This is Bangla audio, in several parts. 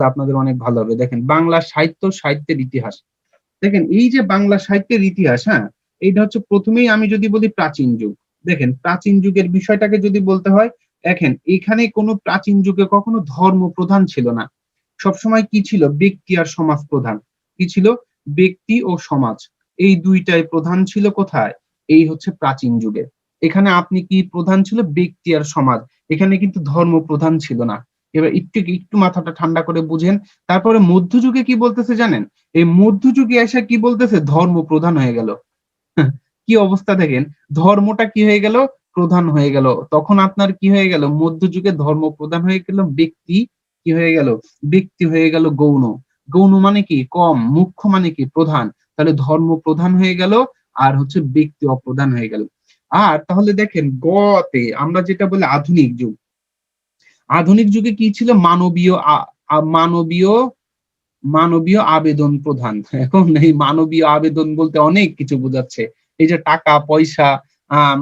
আপনাদের অনেক ভালো হবে। দেখেন বাংলা সাহিত্যের ইতিহাস। দেখেন এই যে বাংলা সাহিত্যের ইতিহাস, হ্যাঁ? এইটা হচ্ছে প্রথমেই আমি যদি বলি প্রাচীন যুগ। দেখেন প্রাচীন যুগের বিষয়টাকে যদি বলতে হয়, দেখেন এখানে কোনো প্রাচীন যুগে কখনো ধর্ম প্রধান ছিল না। সবসময় কি ছিল? ব্যক্তি আর সমাজ প্রধান। কি ছিল? ব্যক্তি ও সমাজ। এই ২ টাই প্রধান ছিল কোথায়? এই হচ্ছে প্রাচীন যুগে। এখানে আপনি কি প্রধান ছিল? ব্যক্তি আর সমাজ। এখানে কিন্তু ধর্ম প্রধান ছিল না। এবার একটু মাথাটা ঠান্ডা করে বুঝেন। তারপরে মধ্যযুগে কি বলতেছে জানেন? এই মধ্যযুগে এসে কি বলতেছে? ধর্ম প্রধান হয়ে গেল। কি অবস্থা দেখেন, ধর্মটা কি হয়ে গেল? প্রধান হয়ে গেল। তখন আপনার কি হয়ে গেল? মধ্যযুগে ধর্ম প্রধান হয়ে গেল, ব্যক্তি কি হয়ে গেল? ব্যক্তি হয়ে গেল গৌণ। গৌণ মানে কি? কম, মুখ্য মানে কি? প্রধান। তাহলে ধর্ম প্রধান হয়ে গেল আর হচ্ছে ব্যক্তি অপ্রধান হয়ে গেল। আর তাহলে দেখেন তে আমরা যেটা বলি আধুনিক যুগ। আধুনিক যুগে কি ছিল? মানবীয় আ আ মানবীয় মানবীয় আবেদন প্রধান। এখন এই মানবীয় আবেদন বলতে অনেক কিছু বোঝাচ্ছে। এই যে টাকা, পয়সা,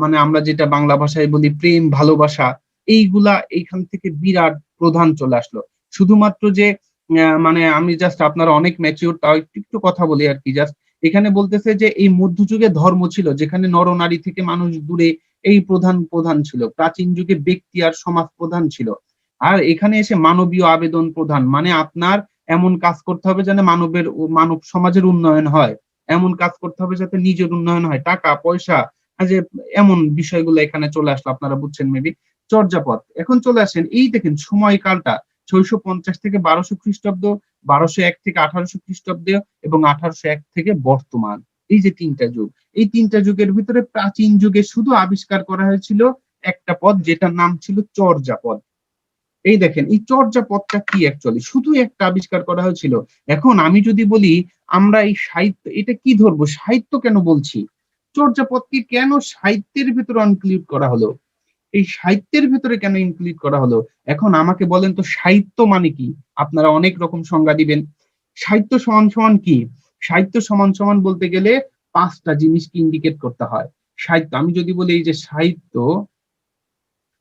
মানে আমরা যেটা বাংলা ভাষায় বলি প্রেম, ভালোবাসা, এইগুলা এইখান থেকে বিরাট প্রধান চলে আসলো। শুধুমাত্র যে মানে আমি জাস্ট আপনারা অনেক ম্যাচিউরড তাও একটু কথা বলি আরকি জাস্ট। এখানে বলতেছে যে এই মধ্যযুগে ধর্ম ছিল যেখানে নরনারী থেকে মানুষ দূরে এই প্রধান ছিল। প্রাচীন যুগে ব্যক্তি আর সমাজ প্রধান ছিল। আর এখানে এসে মানবীয় আবেদন প্রধান। মানে আপনার এমন কাজ করতে হবে যেন মানব সমাজের উন্নয়ন হয়। এমন কাজ করতে হবে যাতে নিজের উন্নয়ন হয়। টাকা, পয়সা, যে এমন বিষয়গুলো এখানে চলে আসলো আপনারা বুঝছেন মেবি। চর্যাপদ। এখন চলে আসেন এই দেখেন সময়কালটা ৬৫০ থেকে ১২০০ খ্রিস্টাব্দ, ১২০১ থেকে ১৮০০ খ্রিস্টাব্দ এবং ১৮০১ থেকে বর্তমান। এই যে ৩ টা যুগ। এই ৩ টা যুগের ভিতরে প্রাচীন যুগে শুধু আবিষ্কার করা হয়েছিল একটা পদ যেটার নাম ছিল চর্যাপদ। এই দেখেন এই চর্যাপদটা কি অ্যাকচুয়ালি শুধু একটা আবিষ্কার করা হয়েছিল। এখন আমি যদি বলি আমরা এই সাহিত্য এটা কি ধরবো? সাহিত্য কেন বলছি? চর্যাপদকে কেন সাহিত্যের ভেতরে ইনক্লুড করা হলো? এই সাহিত্যের ভেতরে কেন ইনক্লুড করা হলো? এখন আমাকে বলেন তো সাহিত্য মানে কি? আপনারা অনেক রকম সংজ্ঞা দিবেন। সাহিত্য সমান কি? সাহিত্য সমান বলতে গেলে ৫ টা জিনিসকে ইন্ডিকেট করতে হয়। সাহিত্য আমি যদি বলি এই যে সাহিত্য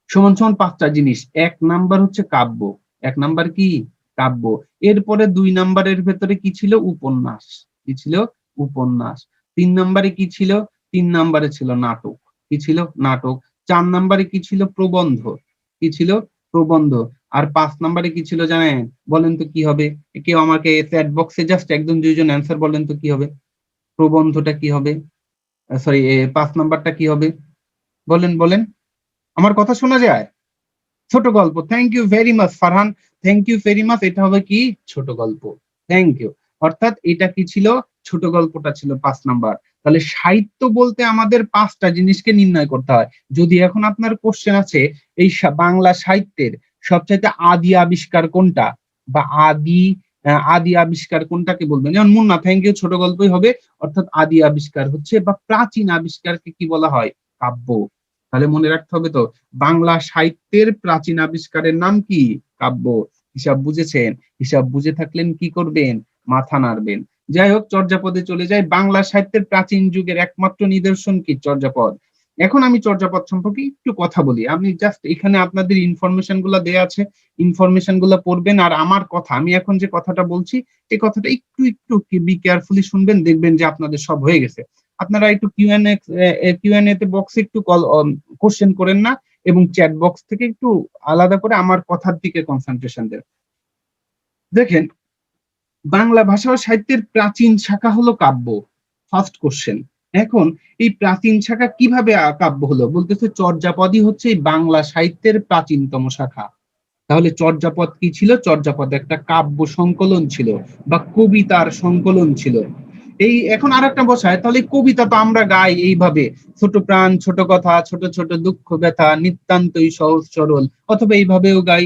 সমান ৫ টা জিনিস। ১ নাম্বার হচ্ছে কাব্য। ১ নাম্বার কি? কাব্য। এরপরে ২ নাম্বারের ভেতরে কি ছিল? উপন্যাস। কি ছিল? উপন্যাস। ৩ নাম্বারে কি ছিল? ৩ নাম্বারে ছিল নাটক। কি ছিল? নাটক। ৪ নাম্বারে কি ছিল? প্রবন্ধ। কি ছিল? প্রবন্ধ। আর ৫ নাম্বারে কি ছিল জানেন? বলেন তো কি হবে? কেউ আমাকে চ্যাট বক্সে জাস্ট ১ জন ২ জন অ্যান্সার বলেন তো কি হবে? প্রবন্ধটা কি হবে? সরি ৫ নাম্বারটা কি হবে? বলেন। আমার কথা শোনা যায়? ছোট গল্প। Thank you very much Farhan. Thank you very much. এটা হবে কি? ছোট গল্প। Thank you. অর্থাৎ এটা কি ছিল? ছোট গল্পটা ছিল ৫ নাম্বার। তাহলে সাহিত্য বলতে আমাদের ৫ টা জিনিসকে নির্ণয় করতে হয়। যদি এখন আপনার কোয়েশ্চেন আছে এই বাংলা সাহিত্যের সবচাইতে আদি আবিষ্কার কোনটা? বা আদি আবিষ্কার কোনটাকে বলবেন? যেমন মুন্না থ্যাংক ইউ ছোট গল্পই হবে। অর্থাৎ আদি আবিষ্কার হচ্ছে বা প্রাচীন আবিষ্কারকে কি বলা হয়? কাব্য। তাহলে মনে রাখতে হবে তো বাংলা সাহিত্যের প্রাচীন আবিষ্কারের নাম কি? কাব্য। হিসাব বুঝেছেন? হিসাব বুঝে থাকলেন কি করবেন? মাথা নাড়বেন। যাই হোক চর্যাপদে চলে যাই। বাংলা সাহিত্যের প্রাচীন যুগের একমাত্র নিদর্শন কি? চর্যাপদ। এখন আমি চর্যাপদ সম্পর্কে একটু কথা বলি। আমি জাস্ট এখানে আপনাদের ইনফরমেশন গুলা দেয়া আছে। ইনফরমেশন গুলা পড়বেন আর আমার কথা আমি এখন যে কথাটা বলছি এই কথাটা একটু বি কেয়ারফুলি শুনবেন দেখবেন যে আপনাদের সব হয়ে গেছে। আপনারা একটু কিউএনএ তে বক্সে একটু কোশ্চেন করেন না এবং চ্যাট বক্স থেকে একটু আলাদা করে আমার কথার দিকে কনসেন্ট্রেশন দেন। দেখেন বাংলা ভাষা ও সাহিত্যের প্রাচীন শাখা হলো কাব্য। First question. এখন এই প্রাচীন শাখা কিভাবে কাব্য হলো? বলতেছে চর্যাপদই হচ্ছে এই বাংলা সাহিত্যের প্রাচীনতম শাখা। তাহলে চর্যাপদ কি ছিল? চর্যাপদ একটা কাব্য সংকলন ছিল বা কবিতার সংকলন ছিল। এই এখন আরেকটা বসায় তাহলে কবিতা তো আমরা গাই এইভাবে ছোট প্রাণ ছোট কথা ছোট দুঃখ ব্যথা নিতান্তই সহজ সরল অথবা এইভাবেও গাই।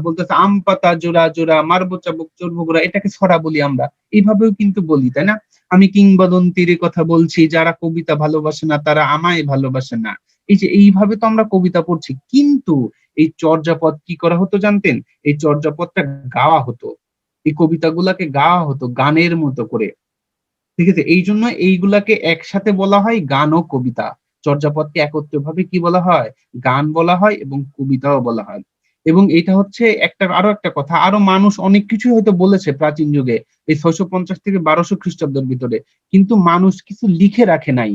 বলতেছে আম পাতা জোড়া জোড়া মারবো চাবুক চড়বো গোড়া এটাকে ছড়া বলি আমরা। এইভাবেও কিন্তু বলি তাই না? আমি কিংবদন্তির কথা বলছি যারা কবিতা ভালোবাসে না তারা আমায় ভালোবাসে না। এই যে এইভাবে তো আমরা কবিতা পড়ছি কিন্তু এই চর্যাপদ কি করা হতো জানতেন? এই চর্যাপদটা গাওয়া হতো। এই কবিতাগুলাকে গাওয়া হতো গানের মতো করে। ঠিক আছে? এইজন্য এইগুলাকে একসাথে বলা হয় গান ও কবিতা। চর্যাপদকে একত্রিতভাবে কি বলা হয়? গান বলা হয় এবং কবিতাও বলা হয়। এবং এটা হচ্ছে আরো একটা কথা, আরো মানুষ অনেক কিছু হয়তো বলেছে প্রাচীন যুগে, এই 650 থেকে 1200 খ্রিস্টাব্দের ভিতরে, কিন্তু মানুষ কিছু লিখে রাখে নাই।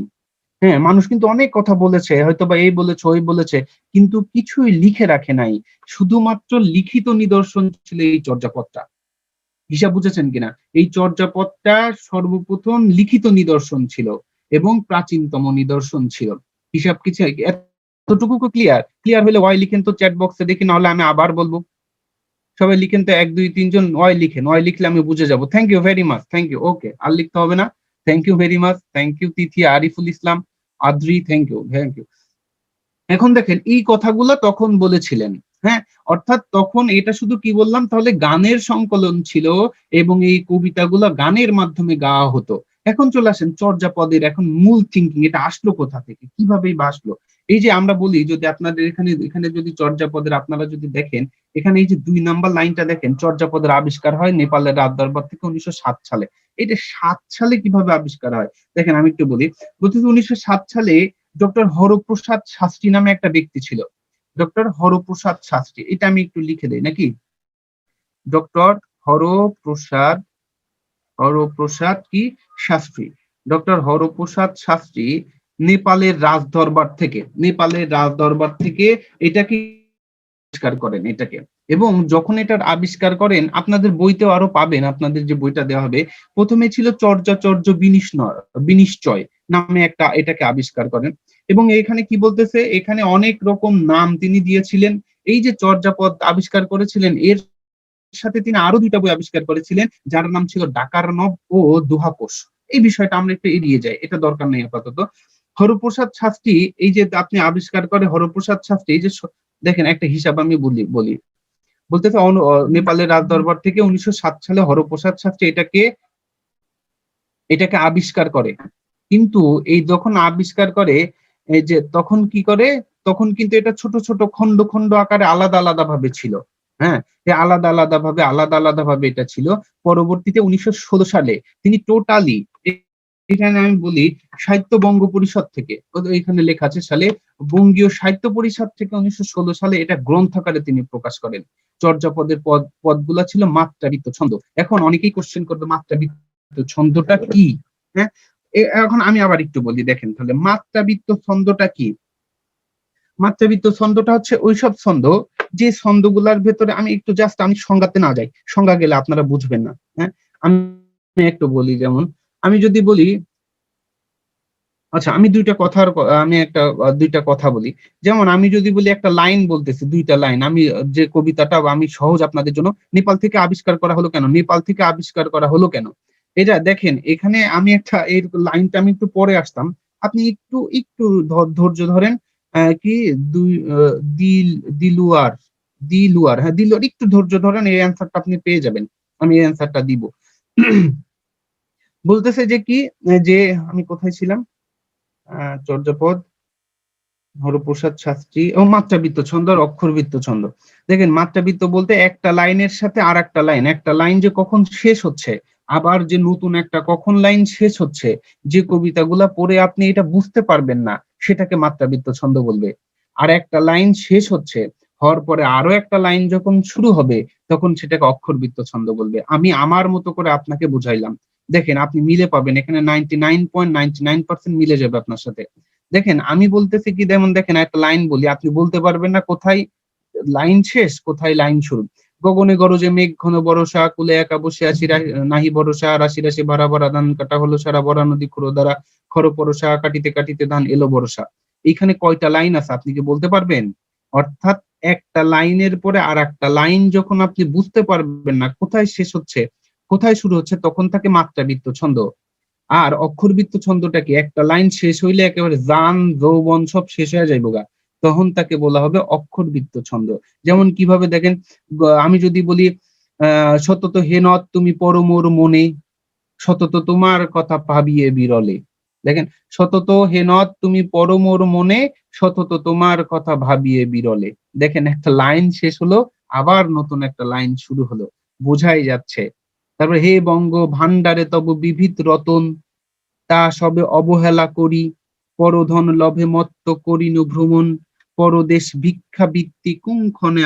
হ্যাঁ, মানুষ কিন্তু অনেক কথা বলেছে, হয়তোবা এই বলেছে, ওই বলেছে, কিন্তু কিছুই লিখে রাখে নাই। শুধুমাত্র লিখিত নিদর্শন ছিল এই চর্যাপদটা। হিসাব বুঝেছেন কিনা? এই চর্যাপদটা সর্বপ্রথম লিখিত নিদর্শন ছিল এবং প্রাচীনতম নিদর্শন ছিল। হিসাব কিছু এতটুকু ক্লিয়ার? ক্লিয়ার হলে ওয়াই লিখেন তো চ্যাট বক্সে দেখি, নাহলে আমি আবার বলবো। সবাই লিখেন তো, 1 2 3 জন ওয়াই লিখেন। ওয়াই লিখলে আমি বুঝে যাব। Thank you very much. Thank you. Okay, আর লিখতে হবে না। Thank you very much. Thank you Tithi, Ariful Islam, Adri, thank you, thank you. এখন দেখেন এই কথাগুলো তখন বলেছিলেন। হ্যাঁ, অর্থাৎ তখন এটা শুধু কি বললাম তাহলে, গানের সংকলন ছিল এবং এই কবিতাগুলো গানের মাধ্যমে গাওয়া হতো। এখন চলে আসেন চর্যাপদের এখন মূল থিঙ্কিং, এটা আসলো কোথা থেকে, কিভাবেই বা আসলো? এই যে আমরা বলি, যদি আপনাদের এখানে এখানে যদি চর্যাপদের আপনারা যদি দেখেন, এখানে এই যে 2 নাম্বার লাইনটা দেখেন, চর্যাপদের আবিষ্কার হয় নেপালের রাজ দরবার থেকে 1907 সালে। এটা 7 সালে কিভাবে আবিষ্কার হয়? দেখেন আমি একটু বলি। বলতে 1907 সালে ডক্টর হরপ্রসাদ শাস্ত্রী নামে একটা ব্যক্তি ছিল। ডক্টর হরপ্রসাদ শাস্ত্রী, এটা আমি একটু লিখে দেই নাকি? ডক্টর হরপ্রসাদ, হরপ্রসাদ কি শাস্ত্রী, ডক্টর হরপ্রসাদ শাস্ত্রী নেপালের রাজদরবার থেকে, নেপালের রাজদরবার থেকে এটাকে আবিষ্কার করেন এটাকে। এবং যখন এটার আবিষ্কার করেন, আপনাদের বইতেও আরো পাবেন, আপনাদের যে বইটা দেওয়া হবে, প্রথমে ছিল চর্যাচর্য বিনিশ্চয় নামে একটা এটাকে আবিষ্কার করেন। এবং এখানে কি বলতেছে, এখানে অনেক রকম নাম তিনি দিয়েছিলেন। এই যে চর্যাপদ আবিষ্কার করেছিলেন, এর সাথে তিনি আরো 2টা বই আবিষ্কার করেছিলেন, যার নাম ছিল ডাকারনব ও দোহাকোষ। এই বিষয়টা আমরা একটু এড়িয়ে যাই, এটা দরকার নেই আপাতত। হরপ্রসাদ শাস্ত্রী এই যে আপনি আবিষ্কার করে, হরপ্রসাদ শাস্ত্রী এই যে দেখেন একটা হিসাব আমি বলি, বলতেছে নেপালের রাজ দরবার থেকে 1907 সালে হরপ্রসাদ শাস্ত্রী এটাকে আবিষ্কার করে। কিন্তু এই যখন আবিষ্কার করে, এই যে তখন কি করে, তখন কিন্তু এটা ছোট ছোট খন্ড খন্ড আকারে আলাদা আলাদা ভাবে ছিল। হ্যাঁ, আলাদা আলাদা ভাবে এটা ছিল। পরবর্তীতে 1916 সালে তিনি টোটালি, এখানে আমি বলি, সাহিত্য বঙ্গ পরিষদ থেকে, এখানে লেখা আছে সালে, বঙ্গীয় সাহিত্য পরিষদ থেকে 1916 সালে এটা গ্রন্থাকারে তিনি প্রকাশ করেন। চর্যাপদের পদগুলা ছিল মাত্রাবৃত্ত ছন্দ। এখন অনেকেই কোশ্চেন করবে মাত্রাবৃত্ত ছন্দটা কি? হ্যাঁ, এখন আমি আবার একটু বলি, দেখেন তাহলে মাত্রাবৃত্ত ছন্দটা কি? মাত্রাবৃত্ত ছন্দটা হচ্ছে ওইসব ছন্দ, যে ছন্দগুলার ভেতরে, আমি একটু জাস্ট আমি সংজ্ঞাতে না যাই, সংজ্ঞা গেলে আপনারা বুঝবেন না। হ্যাঁ, আমি একটু বলি, যেমন আমি যদি বলি, আচ্ছা আমি দুইটা কথা বলি। যেমন আমি যদি বলি একটা লাইন বলতেছি, 2টা লাইন, আমি যে কবিতাটা আমি সহজ আপনাদের জন্য, নেপাল থেকে আবিষ্কার করা হলো কেন, নেপাল থেকে আবিষ্কার করা হলো কেন, এটা দেখেন। এখানে আমি একটা এর লাইনটা আমি একটু পরে আসতাম, আপনি একটু একটু ধৈর্য ধরেন। কি দুই দিলুয়ার, দিলুয়ার, হ্যাঁ দিলুয়ার, একটু ধৈর্য ধরেন, এই অ্যান্সারটা আপনি পেয়ে যাবেন। আমি এই অ্যান্সারটা দিব। বলতেছে যে কি, যে আমি কোথায় ছিলাম, চর্যাপদ, হরপ্রসাদ শাস্ত্রী ও মাত্রাবৃত্ত ছন্দ আর অক্ষরবৃত্ত ছন্দ। দেখেন মাত্রাবৃত্ত বলতে একটা লাইনের সাথে আর একটা লাইন, একটা লাইন যে কখন শেষ হচ্ছে, আবার যে নতুন একটা কখন লাইন শেষ হচ্ছে, যে কবিতাগুলা পড়ে আপনি এটা বুঝতে পারবেন না, সেটাকে মাত্রাবৃত্ত ছন্দ বলবে। আর একটা লাইন শেষ হচ্ছে, হওয়ার পরে আরো একটা লাইন যখন শুরু হবে, তখন সেটাকে অক্ষরবৃত্ত ছন্দ বলবে। আমি আমার মতো করে আপনাকে বুঝাইলাম, দেখেন আপনি মিলে পাবেন, এখানে 99.99% মিলে যাবে আপনার সাথে। দেখেন আমি বলতেছি কি, যেমন দেখেন একটা লাইন বলি, আপনি বলতে পারবেন না কোথায় লাইন শেষ কোথায় লাইন শুরু। গগনে গরজে মেঘ ঘন বরষা, কুলে একা বসে আছি নাহি ভরসা, রাশি রাশি ভরা ভরা ধান কাটা হলো সারা, ভরা নদী খুঁড়ো দ্বারা খর পরশা, কাটিতে কাটিতে ধান এলো বরষা। এইখানে কয়টা লাইন আছে আপনি কি বলতে পারবেন? অর্থাৎ একটা লাইনের পরে আর একটা লাইন যখন আপনি বুঝতে পারবেন না কোথায় শেষ হচ্ছে কোথায় শুরু হচ্ছে, তখন তাকে মাত্রাবৃত্ত ছন্দ। আর অক্ষরবৃত্ত ছন্দটা কি, একটা লাইন শেষ হইলে একেবারে যান যৌবন সব শেষ হয়ে যাইব গা, তখন তাকে বলা হবে অক্ষরবৃত্ত ছন্দ। যেমন কিভাবে দেখেন, আমি যদি বলি, সতত হেনত তুমি পরমোর মনে, সতত তোমার কথা ভাবিয়ে বিরলে। দেখেন, সতত হেনত তুমি পরমোর মনে, সতত তোমার কথা ভাবিয়ে বিরলে। দেখেন একটা লাইন শেষ হলো, আবার নতুন একটা লাইন শুরু হলো, বোঝাই যাচ্ছে। তারপরে হে বঙ্গ ভান্ডারে তব বিবিধ রতন, তা সবে অবহেলা করি, পরধন লভে মত্ত করিনু ভ্রমণ, পরদেশ ভিক্ষাবৃত্তি কুঙ্ক্ষণে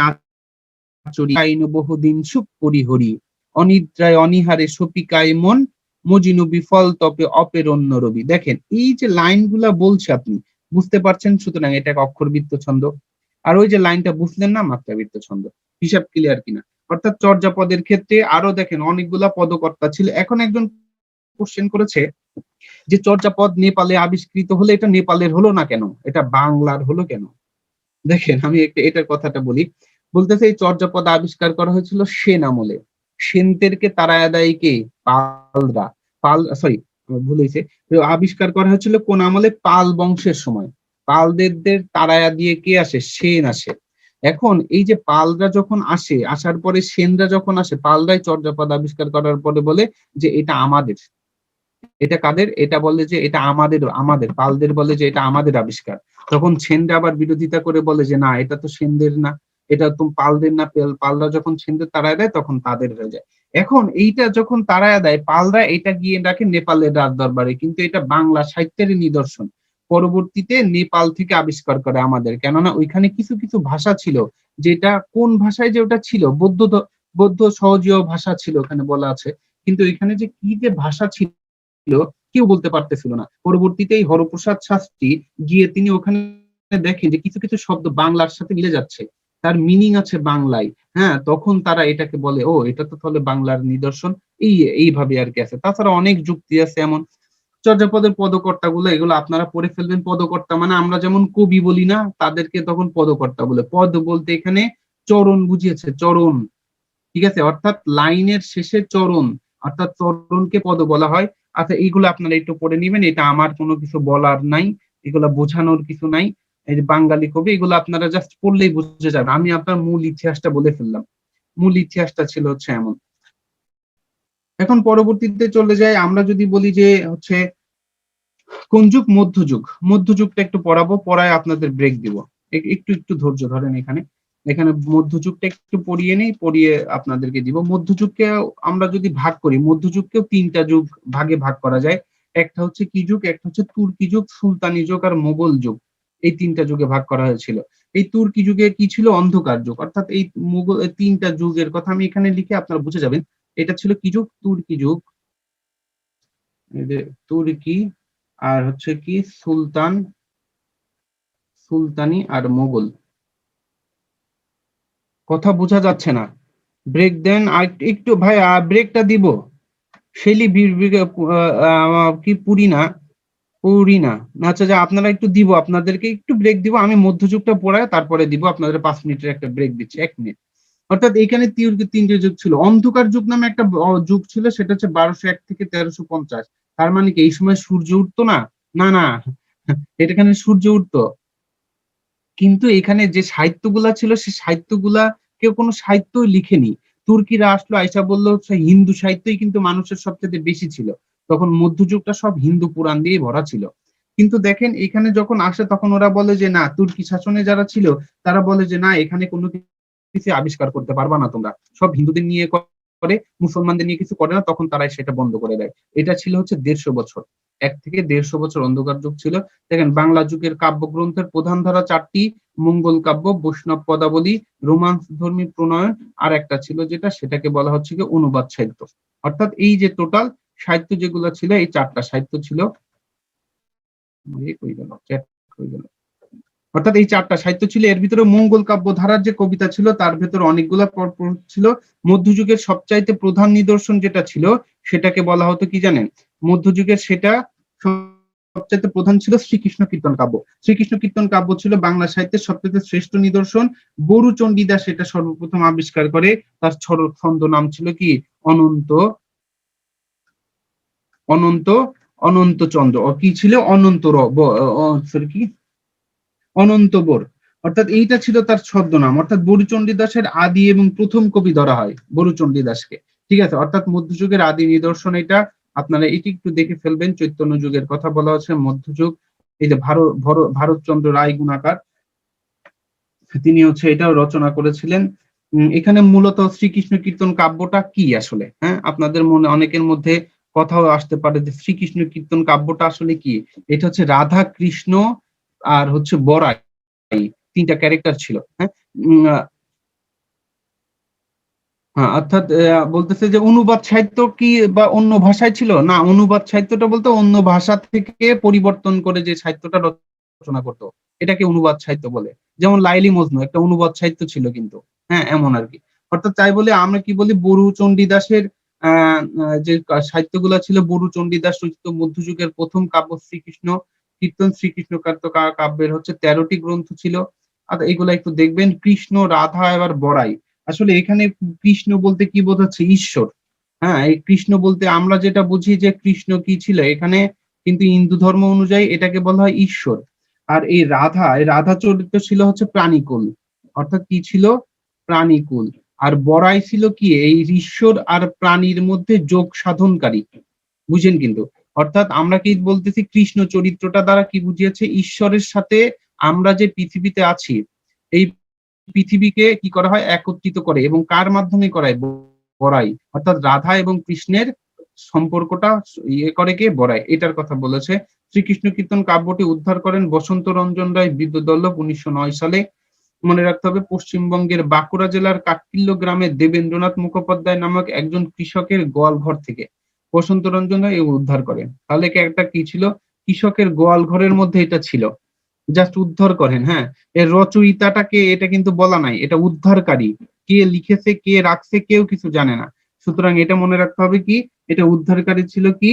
বহুদিন সুখ করি হরি, অনিদ্রায় অনিহারে সপিকায় মন, মজিনু বিফল তপে অপেরণ্য রবি। দেখেন এই যে লাইনগুলা বলছে আপনি বুঝতে পারছেন, সুতরাং এটা অক্ষরবৃত্ত ছন্দ। আর ওই যে লাইনটা বুঝলেন না, মাত্রাবৃত্ত ছন্দ। হিসাব ক্লিয়ার কিনা? অর্থাৎ চর্যাপদের ক্ষেত্রে আরো দেখেন অনেকগুলা পদকর্তা ছিল। এখন একজন কোশ্চেন করেছে যে চর্যাপদ নেপালে আবিষ্কৃত হলে এটা নেপালের হলো না কেন, এটা বাংলার হলো কেন? দেখেন আমি এটার কথাটা বলি। বলতেছে এই চর্যাপদ আবিষ্কার করা হয়েছিল সেন আমলে। সেনদেরকে তাড়ায়া দেয় কে? পালরা। সরি, ভুল হয়েছে। আবিষ্কার করা হয়েছিল কোন আমলে? পাল বংশের সময়। পালদের তাড়ায়া দিয়ে কে আসে? সেন আসে। এখন এই যে পালরা যখন আসে, আসার পরে সেনরা যখন আসে, পালরাই চর্যাপদ আবিষ্কার করার পরে বলে যে এটা আমাদের। এটা কাদের? এটা বলে যে এটা আমাদের পালদের বলে যে এটা আমাদের আবিষ্কার। তখন সেনরা আবার বিরোধিতা করে বলে যে না, এটা তো সেনদের না, এটা তো পালদের না। পালরা যখন সেনদের তাড়ায় দেয় তখন তাদের হয়ে যায়। এখন এইটা যখন তাড়ায় দেয় পালরা, এটা গিয়ে ডাকে নেপালের রাজ দরবারে, কিন্তু এটা বাংলা সাহিত্যের নিদর্শন। পরবর্তীতে নেপাল থেকে আবিষ্কার করে আমাদের, কেননা ওইখানে কিছু কিছু ভাষা ছিল, যেটা কোন ভাষায় যে ওটা ছিল, বৌদ্ধ সহজীয় ভাষা ছিল ওখানে বলা আছে, কিন্তু ওইখানে যে কি যে ভাষা ছিল কেউ বলতে পারতেছিল না। পরবর্তীতে এই হরপ্রসাদ শাস্ত্রী গিয়ে তিনি ওখানে দেখেন যে কিছু কিছু শব্দ বাংলার সাথে মিলে যাচ্ছে, তার মিনিং আছে বাংলায়। হ্যাঁ, তখন তারা এটাকে বলে ও এটা তো তাহলে বাংলার নিদর্শন। এইভাবে আর কি আছে। তাছাড়া অনেক যুক্তি আছে এমন। চর্যাপদের পদকর্তা গুলো এগুলো আপনারা পড়ে ফেলবেন। পদকর্তা মানে আমরা যেমন কবি বলি না, তাদেরকে তখন পদকর্তা বলে। পদ বলতে এখানে চরণ বুঝিয়েছে, চরণ। ঠিক আছে, অর্থাৎ লাইনের শেষে চরণ, অর্থাৎ চরণকে পদ বলা হয়। আচ্ছা, এইগুলো আপনারা একটু পড়ে নিবেন, এটা আমার কোনো কিছু বলার নাই, এগুলো বোঝানোর কিছু নাই। এই যে বাঙালি কবি, এগুলো আপনারা জাস্ট পড়লেই বুঝে যাবেন। আমি আপনার মূল ইতিহাসটা বলে ফেললাম। মূল ইতিহাসটা ছিল হচ্ছে এমন। এখন পরবর্তীতে চলে যায়, আমরা যদি বলি যে হচ্ছে কোন যুগ? মধ্যযুগ। মধ্যযুগটা একটু পড়াবো, পড়ায় আপনাদের ব্রেক দিব। একটু একটু ধৈর্য ধরেন। এখানে এখানে মধ্যযুগটা একটু পড়িয়ে নেই, পড়িয়ে আপনাদেরকে দিব। মধ্যযুগকে আমরা যদি ভাগ করি, মধ্যযুগকেও তিনটা যুগ ভাগে ভাগ করা যায়। একটা হচ্ছে কি যুগ? একটা হচ্ছে তুর্কি যুগ, সুলতানি যুগ আর মোগল যুগ। এই তিনটা যুগে ভাগ করা হয়েছিল। এই তুর্কি যুগে কি ছিল? অন্ধকার যুগ। অর্থাৎ এই মোগল তিনটা যুগের কথা আমি এখানে লিখে আপনারা বুঝে যাবেন। এটা ছিল কি যুগ? তুর্কি যুগ। এই যে তুর্কি, আর হচ্ছে কি সুলতানি আর মোগল। কথা বোঝা যাচ্ছে না? ব্রেক দেন আর একটু ভাই, ব্রেকটা দিব। শেলি কি পুরি না। আচ্ছা, যা আপনারা একটু দিব, আপনাদেরকে একটু ব্রেক দিব। আমি মধ্যযুগটা পড়ায় তারপরে দিব আপনাদের। 5 মিনিটের একটা ব্রেক দিচ্ছি, 1 মিনিট। অর্থাৎ এখানে তিনটে যুগ ছিল। অন্ধকার যুগ নামে একটা যুগ ছিল, সেটা হচ্ছে 1201 থেকে 1350। তার মানে কি এই সময় সূর্য উঠতো না? না না, এখানে সূর্য উঠতো। কিন্তু এখানে যে সাহিত্যগুলা ছিল, সে সাহিত্যগুলা কেউ কোনো সাহিত্যই লিখেনি। তুর্কিরা আসলো, আইসা বললো হিন্দু সাহিত্যই কিন্তু মানুষের সবচেয়ে বেশি ছিল। তখন মধ্যযুগটা সব হিন্দু পুরাণ দিয়ে ভরা ছিল। কিন্তু দেখেন এখানে যখন আসে তখন ওরা বলে যে না, তুর্কি শাসনে যারা ছিল তারা বলে যে না, এখানে কোনো কিছু আবিষ্কার করতে পারবা না তোমরা, সব হিন্দুদের নিয়ে করে, মুসলমানদের নিয়ে কিছু করে না। তখন তারাই সেটা বন্ধ করে দেয়। এটা ছিল হচ্ছে 150 বছর। 1 থেকে 150 বছর অন্ধকার যুগ ছিল। দেখেন বাংলা যুগের কাব্যগ্রন্থের প্রধান ধারা 4টি: মঙ্গল কাব্য, বৈষ্ণব পদাবলী, রোমান্স ধর্মী প্রণয়ন, আর একটা ছিল যেটা, সেটাকে বলা হচ্ছে কি অনুবাদ সাহিত্য। অর্থাৎ এই যে টোটাল সাহিত্য যেগুলো ছিল, এই 4টা সাহিত্য ছিল। অর্থাৎ এই 4টা সাহিত্য ছিল। এর ভিতরে মঙ্গল কাব্য ধারার যে কবিতা ছিল তার ভেতর অনেকগুলা পরপর ছিল। মধ্যযুগের সবচাইতে প্রধান নিদর্শন যেটা ছিল সেটাকে বলা হতো কি জানেন? মধ্যযুগের সেটা সবচাইতে প্রধান ছিল শ্রীকৃষ্ণ কীর্তন কাব্য। শ্রীকৃষ্ণ কীর্তন কাব্য ছিল বাংলা সাহিত্যের সবচাইতে শ্রেষ্ঠ নিদর্শন। বরু চণ্ডীদাস এটা সর্বপ্রথম আবিষ্কার করে। তার ছন্দ নাম ছিল কি? অনন্ত অনন্ত অনন্ত চন্দ্র। কি ছিল? অনন্ত কি অনন্তবর। অর্থাৎ এইটা ছিল তার ছদ্মনাম। অর্থাৎ বরুচণ্ডীদাসের আদি এবং প্রথম কবি ধরা হয় বরুচণ্ডীদাসকে। ঠিক আছে, অর্থাৎ মধ্যযুগের আদি নিদর্শন এটা। আপনারা এটি একটু দেখে ফেলবেন। চৈতন্য যুগের কথা বলা হচ্ছে, মধ্যযুগ। এই যে ভারতচন্দ্র রায় গুণাকার, তিনি হচ্ছে এটাও রচনা করেছিলেন। এখানে মূলত শ্রীকৃষ্ণ কীর্তন কাব্যটা কি আসলে? হ্যাঁ, আপনাদের মনে অনেকের মধ্যে কথাও আসতে পারে যে শ্রীকৃষ্ণ কীর্তন কাব্যটা আসলে কি? এটা হচ্ছে রাধা, কৃষ্ণ আর হচ্ছে বরাই, 3টা ক্যারেক্টার ছিল। হ্যাঁ, হ্যাঁ, অর্থাৎ বলতেছে যে অনুবাদ সাহিত্য কি বা অন্য ভাষায় ছিল? না, অনুবাদ সাহিত্যটা বলতে অন্য ভাষা থেকে পরিবর্তন করে যে সাহিত্যটা রচনা করত, এটাকে অনুবাদ সাহিত্য বলে। যেমন লাইলি মজনু একটা অনুবাদ সাহিত্য ছিল কিন্তু। হ্যাঁ, এমন আরকি। অর্থাৎ তাই বলে আমরা কি বলি বরু চণ্ডীদাসের আ আ যে সাহিত্যগুলা ছিল বরু চণ্ডীদাস রচিত মধ্যযুগের ১ম কাব্য শ্রীকৃষ্ণ কীর্তন, শ্রীকৃষ্ণ কাব্যের হচ্ছে ১৩ টি গ্রন্থ ছিল। এগুলা একটু দেখবেন কৃষ্ণ, রাধা এবার বড়াই। আসলে এখানে কৃষ্ণ বলতে কি বোঝাচ্ছে? ঈশ্বর। হ্যাঁ, এই কৃষ্ণ বলতে আমরা যেটা বুঝি যে কৃষ্ণ কি ছিল? এখানে কিন্তু হিন্দু ধর্ম অনুযায়ী এটাকে বলা হয় ঈশ্বর। আর এই রাধা চরিত্র ছিল হচ্ছে প্রাণীকুল। অর্থাৎ কি ছিল? প্রাণীকুল। আর বড়াই ছিল কি? এই ঈশ্বর আর প্রাণীর মধ্যে যোগ সাধনকারী। বুঝেন কিন্তু। অর্থাৎ আমরা কি বলতেছি কৃষ্ণ চরিত্রটা দ্বারা কি বুঝিয়েছে? ঈশ্বরের সাথে আমরা যে পৃথিবীতে আছি, এই পৃথিবীকে কি করা হয়? একত্রিত করে এবং কার মাধ্যমে করায়? বড়াই। অর্থাৎ রাধা এবং কৃষ্ণের সম্পর্কটা করে কে? বড়াই। এটার কথা বলেছে। শ্রীকৃষ্ণ কীর্তন কাব্যটি উদ্ধার করেন বসন্ত রঞ্জন রায় বিদ্যুৎবল্লভ ১৯০৯ সালে। মনে রাখতে হবে পশ্চিমবঙ্গের বাঁকুড়া জেলার কাটকিল্য গ্রামে দেবেন্দ্রনাথ মুখোপাধ্যায় নামক একজন কৃষকের গোয়াল ঘর থেকে বসন্ত রঞ্জন রায় উদ্ধার করেন। তাহলে একটা কি ছিল? কৃষকের গোয়াল ঘরের মধ্যে এটা ছিল। জাস্ট উদ্ধার করেন, হ্যাঁ? এর রচয়িতাটা কে এটা কিন্তু বলা নাই। এটা উদ্ধারকারী। কে লিখেছে, কে রাখছে কেউ কিছু জানে না। সুতরাং এটা মনে রাখতে হবে কি? এটা উদ্ধারকারী ছিল কি?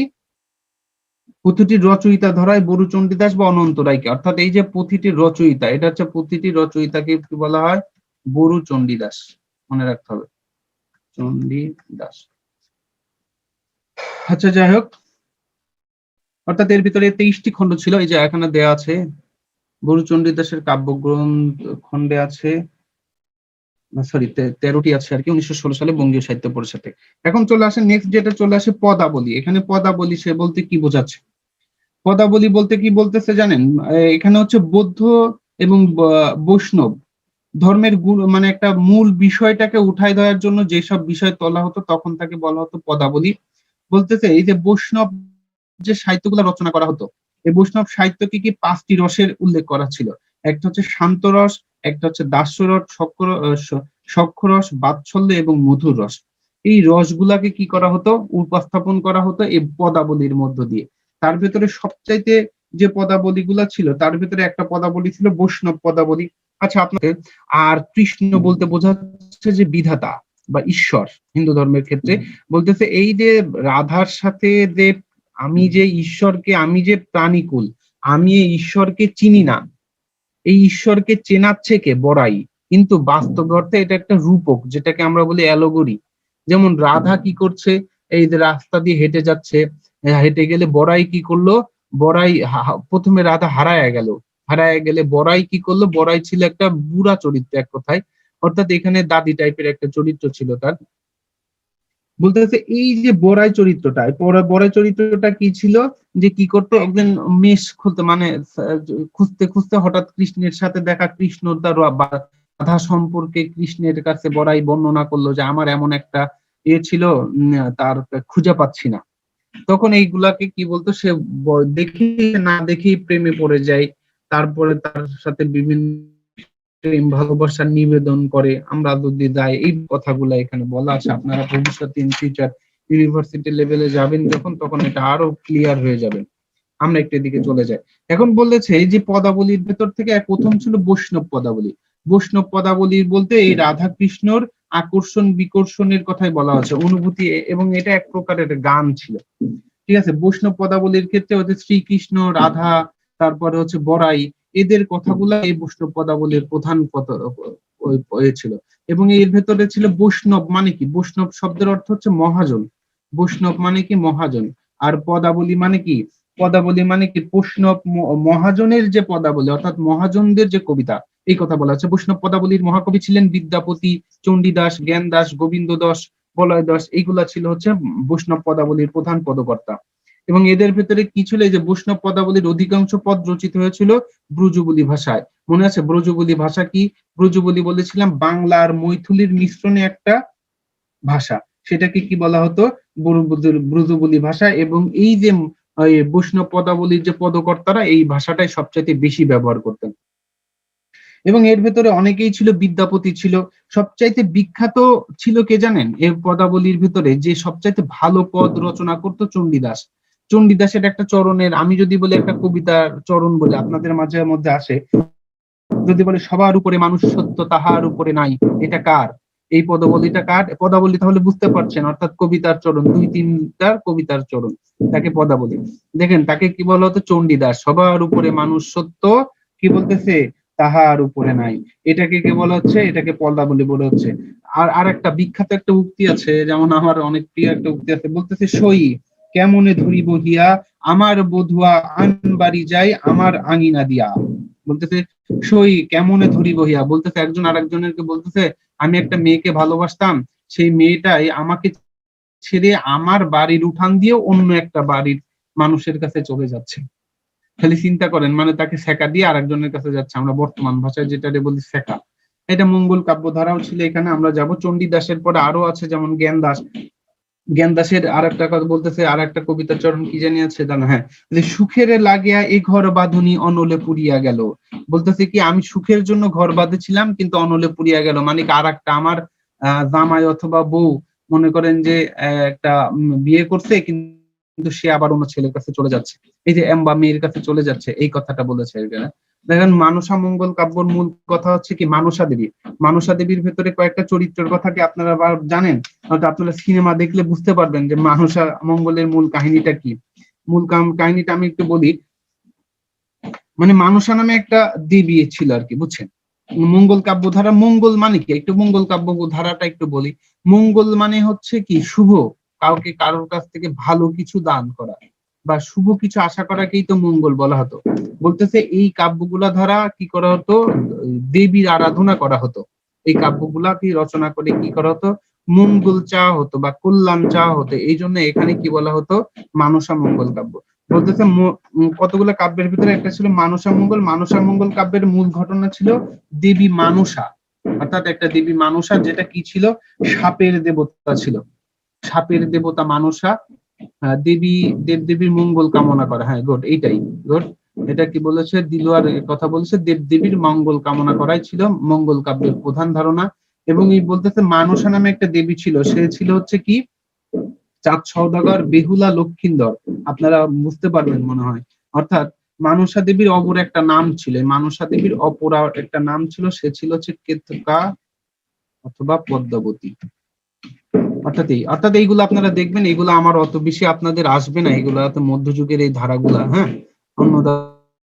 পুঁথিটির রচয়িতা ধরা হয় বরু চণ্ডীদাস বা অনন্ত রায়কে। অর্থাৎ এই যে পুঁথিটির রচয়িতা, এটা হচ্ছে পুঁথিটির রচয়িতাকে কি বলা হয়? বরু চণ্ডীদাস। মনে রাখতে হবে। চণ্ডীদাস। আচ্ছা যাই হোক, অর্থাৎ এর ভিতরে ২৩ টি খণ্ড ছিল। এই যে এখানে দেয়া আছে। বরু চণ্ডীদাসের কাব্যগ্রন্থ খণ্ডে আছে সরি ১৩ টি আছে আরকি ১৯১৬ সালে বঙ্গীয় সাহিত্য পরিষদে। এখন চলে আসে নেক্সট যেটা চলে আসে পদাবলী। এখানে পদাবলী সে বলতে কি বোঝাচ্ছে? পদাবলী বলতে কি বলতেছে জানেন? এখানে হচ্ছে বৌদ্ধ এবং বৈষ্ণব ধর্মের মানে একটা মূল বিষয়টাকে উঠায় দেওয়ার জন্য যেসব বিষয় তোলা হতো তখন তাকে বলা হতো পদাবলী। বলতেছে এই যে বৈষ্ণব যে সাহিত্যগুলো রচনা করা হতো, এই বৈষ্ণব সাহিত্যকে কি ৫ টি রসের উল্লেখ করা ছিল। একটা হচ্ছে শান্ত রস, একটা হচ্ছে দাস্যরস, সখ্য রস, বাৎসল্য এবং মধুর রস। এই রসগুলাকে কি করা হতো? উপস্থাপন করা হতো এই পদাবলীর মধ্য দিয়ে। তার ভেতরে সবচাইতে যে পদাবলীগুলা ছিল তার ভেতরে একটা পদাবলী ছিল বৈষ্ণব পদাবলী। আচ্ছা আপনাকে আর কৃষ্ণ বলতে বোঝাচ্ছে যে বিধাতা বা ঈশ্বর হিন্দু ধর্মের ক্ষেত্রে বলতেছে এই যে রাধার সাথে যে আমি যে প্রাণীকুল, আমি এই ঈশ্বরকে চিনি না। এই ঈশ্বরকে চেনাচ্ছে কে? বড়াই। কিন্তু বাস্তব অর্থে এটা একটা রূপক যেটাকে আমরা বলি অ্যালগরি। যেমন রাধা কি করছে? এই যে রাস্তা দিয়ে হেঁটে যাচ্ছে, হেঁটে গেলে বড়াই কি করলো? বড়াই ১ম এ রাধা হারায়া গেল। হারায়া গেলে বড়াই কি করলো? বড়াই ছিল একটা বুড়া চরিত্র এক কথায়। অর্থাৎ এখানে দাদী টাইপের একটা চরিত্র ছিল তার। বলতেছে এই যে বড়াই চরিত্রটা কি ছিল? যে কি করতো? একদিন মেষ খুলতে মানে খুঁজতে, খুঁজতে হঠাৎ কৃষ্ণের সাথে দেখা কৃষ্ণ তার রাধা সম্পর্কে কৃষ্ণের কাছে বড়াই বর্ণনা করলো যে আমার এমন একটা ছিল তার খুঁজে পাচ্ছি না। তখন এইগুলাকে কি বলতো সে দেখে না দেখেই প্রেমে পড়ে যায়। তারপরে তার সাথে বিভিন্ন প্রেম ভালোবাসার নিবেদন করে। আমরা যদি যাই এই কথাগুলা এখানে বলা আছে। আপনারা ভবিষ্যতে ইন ফিউচার ইউনিভার্সিটি লেভেলে যাবেন যখন তখন এটা আরো ক্লিয়ার হয়ে যাবে। আমরা একটু এদিকে চলে যাই। এখন বলেছে এই যে পদাবলীর ভেতর থেকে ১ম ছিল বৈষ্ণব পদাবলী। বৈষ্ণব পদাবলী বলতে এই রাধা কৃষ্ণর আকর্ষণ বিকর্ষণের কথাই বলা হচ্ছে। অনুভূতি এবং এটা এক প্রকারের গান ছিল। ঠিক আছে? বৈষ্ণব পদাবলীর ক্ষেত্রে হচ্ছে শ্রীকৃষ্ণ, রাধা, তারপরে হচ্ছে বড়াই এদের কথাগুলা এই বৈষ্ণব পদাবলীর প্রধান ছিল। এবং এর ভেতরে ছিল বৈষ্ণব মানে কি? বৈষ্ণব শব্দের অর্থ হচ্ছে মহাজন। বৈষ্ণব মানে কি? মহাজন। আর পদাবলী মানে কি? পদাবলী মানে কি? বৈষ্ণব মহাজনের যে পদাবলী অর্থাৎ মহাজনদের যে কবিতা এই কথা বলা হচ্ছে। বৈষ্ণব পদাবলীর মহাকবি ছিলেন বিদ্যাপতি, চণ্ডীদাস, জ্ঞানদাস, গোবিন্দ দাস, বলয় দাস এইগুলা ছিল হচ্ছে বৈষ্ণব পদাবলীর প্রধান পদকর্তা। এবং এদের ভেতরে কি ছিল? এই যে বৈষ্ণব পদাবলীর অধিকাংশ পদ রচিত হয়েছিল ব্রজবুলি ভাষায়। মনে আছে ব্রজবুলি ভাষা কি? ব্রজবুলি বলেছিলাম বাংলা আর মৈথিলির মিশ্রণে একটা ভাষা। সেটাকে কি বলা হতো? ব্রজবুলি ভাষা। এবং এই যে বৈষ্ণব পদাবলীর যে পদকর্তারা এই ভাষাটাই সবচাইতে বেশি ব্যবহার করতেন। এবং এর ভেতরে অনেকেই ছিল, বিদ্যাপতি ছিল, সবচাইতে বিখ্যাত ছিল কে জানেন এই পদাবলীর ভেতরে, যে সবচাইতে ভালো পদ রচনা করতো চণ্ডীদাস। চণ্ডীদাসের একটা চরণের, আমি যদি বলি একটা কবিতার চরণ বলে আপনাদের মাঝে মধ্যে আসে, যদি বলে সবার উপরে মানুষ সত্য তাহার উপরে নাই, এটা কার? এই পদাবলীটা কার পদাবলী? তাহলে বুঝতে পারছেন, অর্থাৎ কবিতার চরণ, দুই তিনটার কবিতার চরণ, তাকে পদাবলী। দেখেন তাকে কি বলা হতো? চণ্ডীদাস। সবার উপরে মানুষ সত্য, কি বলতেছে? তাহার উপরে নাই। এটাকে কে বলা হচ্ছে? এটাকে পদাবলী বলে হচ্ছে। আর একটা বিখ্যাত একটা উক্তি আছে, যেমন আমার অনেক প্রিয় একটা উক্তি আছে, বলতেছে সই কেমনে ধরিব হিয়া, আমার বধুয়া আনবাড়ি যায় আমার আঙিনা দিয়া। বলতেছে সই কেমনে ধরিব হিয়া, বলতেছে একজন আরেকজনেরকে বলতেছে আমি একটা মেয়েকে ভালোবাসতাম, সেই মেয়েটাই আমাকে ছেড়ে আমার বাড়ির উঠান দিয়ে অন্য একটা বাড়ির মানুষের কাছে চলে যাচ্ছে। খালি চিন্তা করেন, মানে তাকে সেকা দিয়ে আরেকজনের কাছে যাচ্ছে, আমরা বর্তমান ভাষায় যেটা বলি সেকা। এটা মঙ্গল কাব্য ধারাও ছিল। এখানে আমরা যাব চণ্ডীদাসের পরে আরো আছে, যেমন জ্ঞানদাস। জ্ঞানদাসের আর একটা কথা বলতেছে, আর একটা কবিতার চরণ কি জানি আছে জানো? হ্যাঁ, যে সুখের লাগিয়া এই ঘর বাঁধুনি অনলে পুড়িয়া গেল। বলতেছে কি আমি সুখের জন্য ঘর বাঁধেছিলাম কিন্তু অনলে পুড়িয়া গেল, মানে আর একটা আমার জামাই অথবা বউ মনে করেন যে একটা বিয়ে করছে, কিন্তু সে আবার অন্য ছেলের কাছে চলে যাচ্ছে, এই যে বা মেয়ের কাছে চলে যাচ্ছে, এই কথাটা বলেছে এখানে। দেখেন মানসা মঙ্গল কাব্যর মূল কথা হচ্ছে কি মানসা দেবী। মানসা দেবীর ভেতরে কয়েকটা চরিত্রের কথা কি আপনারা জানেন? হয়তো আপনারা সিনেমা দেখলে বুঝতে পারবেন যে মানসা মঙ্গলের মূল কাহিনীটা কি। মূল কাহিনীটা আমি একটু বলি। মানে মানসা নামে একটা দেবী ছিল আর কি, বুঝছেন? মঙ্গল কাব্য ধারা, মঙ্গল মানে কি, একটু মঙ্গল কাব্য ধারাটা একটু বলি। মঙ্গল মানে হচ্ছে কি শুভ, কাউকে কারোর কাছ থেকে ভালো কিছু দান করা বা শুভ কিছু আশা করাকেই তো মঙ্গল বলা হতো। বলতেছে এই কাব্যগুলা ধারা কি করা হতো? দেবীর আরাধনা করা হতো। এই কাব্যগুলা কি রচনা করে কি করা হতো? মঙ্গল চাওয়া হতো বা কল্যাণ চাওয়া হতো। এই জন্য এখানে কি বলা হতো? মানসা মঙ্গল কাব্য। বলতেছে কতগুলো কাব্যের ভিতরে একটা ছিল মানসা মঙ্গল। মানসা মঙ্গল কাব্যের মূল ঘটনা ছিল দেবী মানসা, অর্থাৎ একটা দেবী মানসা, যেটা কি ছিল? সাপের দেবতা ছিল। সাপের দেবতা মানসা দেবী, দেবদেবীর মঙ্গল কামনা করে। হ্যাঁ গুড, এইটাই গুড। এটা কি বলেছে? দিলওয়ার কথা বলেছে, দেবদেবীর মঙ্গল কামনা করাই ছিল মঙ্গল কাব্যের প্রধান ধারণা। এবং এই বলতেছে মানসা নামে একটা দেবী ছিল, সে ছিল হচ্ছে কি চাঁদ সওদাগর বেহুলা লক্ষিন্দর। আপনারা বুঝতে পারবেন মনে হয়। অর্থাৎ মানসা দেবীর অপর একটা নাম ছিল, মানসা দেবীর অপর একটা নাম ছিল, সে ছিল হচ্ছে কেতকা অথবা পদ্মাবতী। অর্থাৎ এইগুলো আপনারা দেখবেন, এগুলো আমার অত বেশি আপনাদের আসবে না, এগুলো মধ্যযুগের এই ধারাগুলা। হ্যাঁ, অন্নদা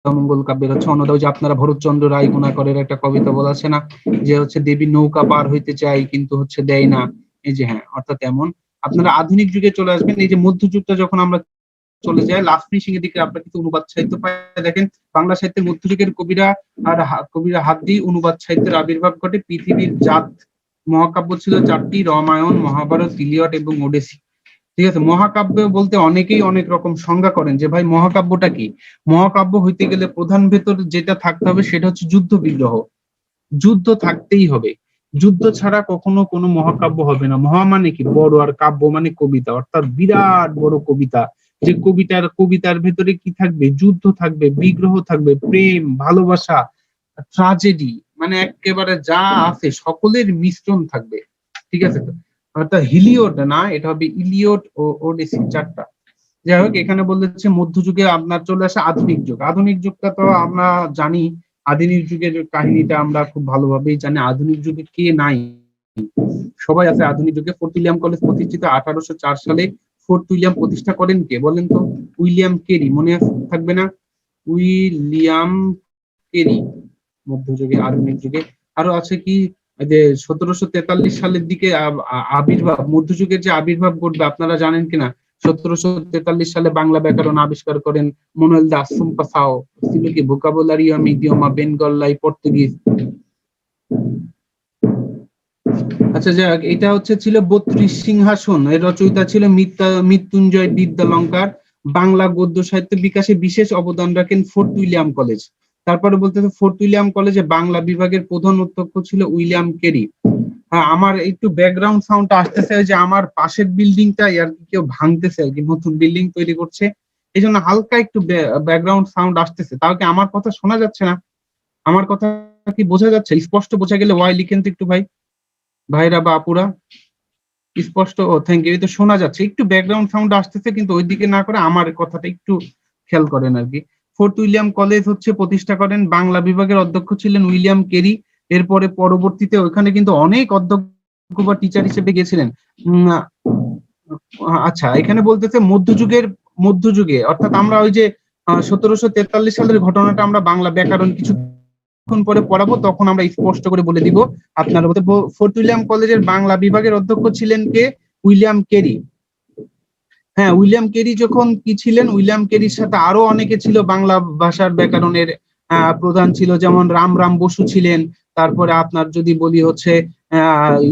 মঙ্গল কাব্যের হচ্ছে অন্নদা, যে আপনারা ভরতচন্দ্র রায় গুণাকরের একটা কবিতা বলা আছে না, যে হচ্ছে দেবী নৌকা পার হইতে চাই কিন্তু হচ্ছে দেয় না। এই যে হ্যাঁ, অর্থাৎ এমন। আপনারা আধুনিক যুগে চলে আসবেন, এই যে মধ্যযুগটা যখন আমরা চলে যায়, লাস্ট ফিনিশিং এর দিকে আপনারা কিন্তু অনুবাদ সাহিত্য পাই। দেখেন বাংলা সাহিত্যের মধ্যযুগের কবিরা কবিরা হাত দিয়ে অনুবাদ সাহিত্যের আবির্ভাব ঘটে। পৃথিবীর জাত মহাকাব্য ছিল চারটি: রামায়ণ, মহাভারত, ইলিয়ড এবং ওডেসি। ঠিক আছে, মহাকাব্য বলতে অনেকেই অনেক রকম সংজ্ঞা করেন যে ভাই মহাকাব্যটা কি। মহাকাব্য হইতে গেলে প্রধান ভেতর যেটা থাকতে হবে সেটা হচ্ছে যুদ্ধ বিগ্রহ। যুদ্ধ থাকতেই হবে, যুদ্ধ ছাড়া কখনো কোনো মহাকাব্য হবে না। মহা মানে কি? বড়, আর কাব্য মানে কবিতা, অর্থাৎ বিরাট বড় কবিতা। যে কবিতার ভেতরে কি থাকবে? যুদ্ধ থাকবে, বিগ্রহ থাকবে, প্রেম, ভালোবাসা, ট্রাজেডি, মানে একেবারে যা আছে সকলের মিশ্রণ থাকবে। ঠিক আছে তো? অর্থাৎ হিলিওড না, এটা হবে ইলিয়ড ও ওডিসি, চারটা। যাই হোক, এখানে বলতেছে মধ্যযুগে আপনার চলে আসে আধুনিক যুগ। আধুনিক যুগটা তো আমরা জানি, আধুনিক যুগের কাহিনীটা আমরা খুব ভালোভাবেই জানি। আধুনিক যুগে কে নাই? সবাই আছে আধুনিক যুগে। ফোর্ট উইলিয়াম কলেজ প্রতিষ্ঠিত 1804 সালে। ফোর্ট উইলিয়াম প্রতিষ্ঠা করেন কে বলেন তো? উইলিয়াম কেরি, মনে থাকবে না? William Carey. মধ্যযুগে, আধুনিক যুগে আরো আছে কি, যে 1743 সালের দিকে আবির্ভাব, মধ্যযুগের যে আবির্ভাব ঘটবে আপনারা জানেন কিনা? 1743 সালে বাংলা ব্যাকরণ আবিষ্কার করেন মনুয়েল দা সুম্পাসাও, ছিল কি ভোকাবুলারিয়াম ইডিওমা বেঙ্গলাই পর্তুগিজ। আচ্ছা যাক, এটা হচ্ছে ছিল 32 সিংহাসন। এর রচয়িতা ছিল মৃত্যুঞ্জয় বিদ্যালঙ্কার। বাংলা গদ্য সাহিত্য বিকাশে বিশেষ অবদান রাখেন ফোর্ট উইলিয়াম কলেজ। তারপরে বলতেছে ফোর্ট উইলিয়াম কলেজে বাংলা বিভাগের প্রধান অধ্যক্ষ ছিল উইলিয়াম কেরি। হ্যাঁ, আমার একটু ব্যাকগ্রাউন্ড সাউন্ড আসতেছে, যে আমার পাশের বিল্ডিংটা আর কি কেউ ভাঙতেছে আর কি, নতুন বিল্ডিং তৈরি করছে, এই জন্য হালকা একটু ব্যাকগ্রাউন্ড সাউন্ড আসতেছে। তাও কি আমার কথা শোনা যাচ্ছে না? আমার কথা কি বোঝা যাচ্ছে? স্পষ্ট বোঝা গেলে ওয়াই লিখেন তো একটু ভাই, ভাইরা বা আপুরা। স্পষ্ট, ও থ্যাংক ইউ। এই তো শোনা যাচ্ছে, একটু ব্যাকগ্রাউন্ড সাউন্ড আসতেছে, কিন্তু ওইদিকে না করে আমার কথাটা একটু খেয়াল করেন আর কি। ফোর্ট উইলিয়াম কলেজ হচ্ছে প্রতিষ্ঠা করেন, বাংলা বিভাগের অধ্যক্ষ ছিলেন উইলিয়াম কেরি। এরপরে পরবর্তীতে ওইখানে কিন্তু অনেক অধ্যক্ষ বা টিচার হিসেবে গেছিলেন। আচ্ছা, এখানে বলতেছে মধ্যযুগে অর্থাৎ আমরা ওই যে 1743 সালের ঘটনাটা আমরা বাংলা ব্যাকরণ কিছুক্ষণ পরে পড়াবো, তখন আমরা স্পষ্ট করে বলে দিব আপনার। ফোর্ট উইলিয়াম কলেজের বাংলা বিভাগের অধ্যক্ষ ছিলেন কে? William Carey. হ্যাঁ, উইলিয়াম কেরি যখন কি ছিলেন, উইলিয়াম কেরির সাথে আরো অনেকে ছিল বাংলা ভাষার ব্যাকরণের প্রধান ছিল, যেমন রাম বসু ছিলেন। তারপরে আপনার যদি বলি হচ্ছে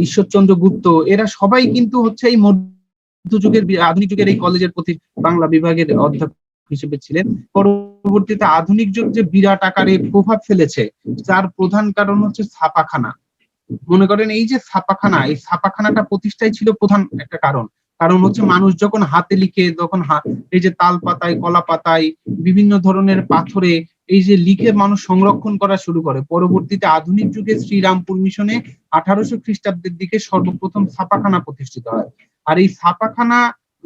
ঈশ্বরচন্দ্র গুপ্ত, এরা সবাই কিন্তু হচ্ছে এই মধ্যযুগের আধুনিক যুগের এই কলেজের প্রতি বাংলা বিভাগের অধ্যক্ষ হিসেবে ছিলেন। পরবর্তীতে আধুনিক যুগ যে বিরাট আকারে প্রভাব ফেলেছে, তার প্রধান কারণ হচ্ছে ছাপাখানা। মনে করেন এই যে ছাপাখানা, এই ছাপাখানাটা প্রতিষ্ঠাই ছিল প্রধান একটা কারণ। কারণ হচ্ছে মানুষ যখন হাতে লিখে, তখন এই যে তাল পাতায়, কলা পাতায়, বিভিন্ন ধরনের পাথরে এই যে লিখে মানুষ সংরক্ষণ করা শুরু করে। পরবর্তীতে আধুনিক যুগে শ্রীরামপুর মিশনে 1800 খ্রিস্টাব্দের দিকে সর্বপ্রথম ছাপাখানা প্রতিষ্ঠিত হয়। আর এই ছাপাখানা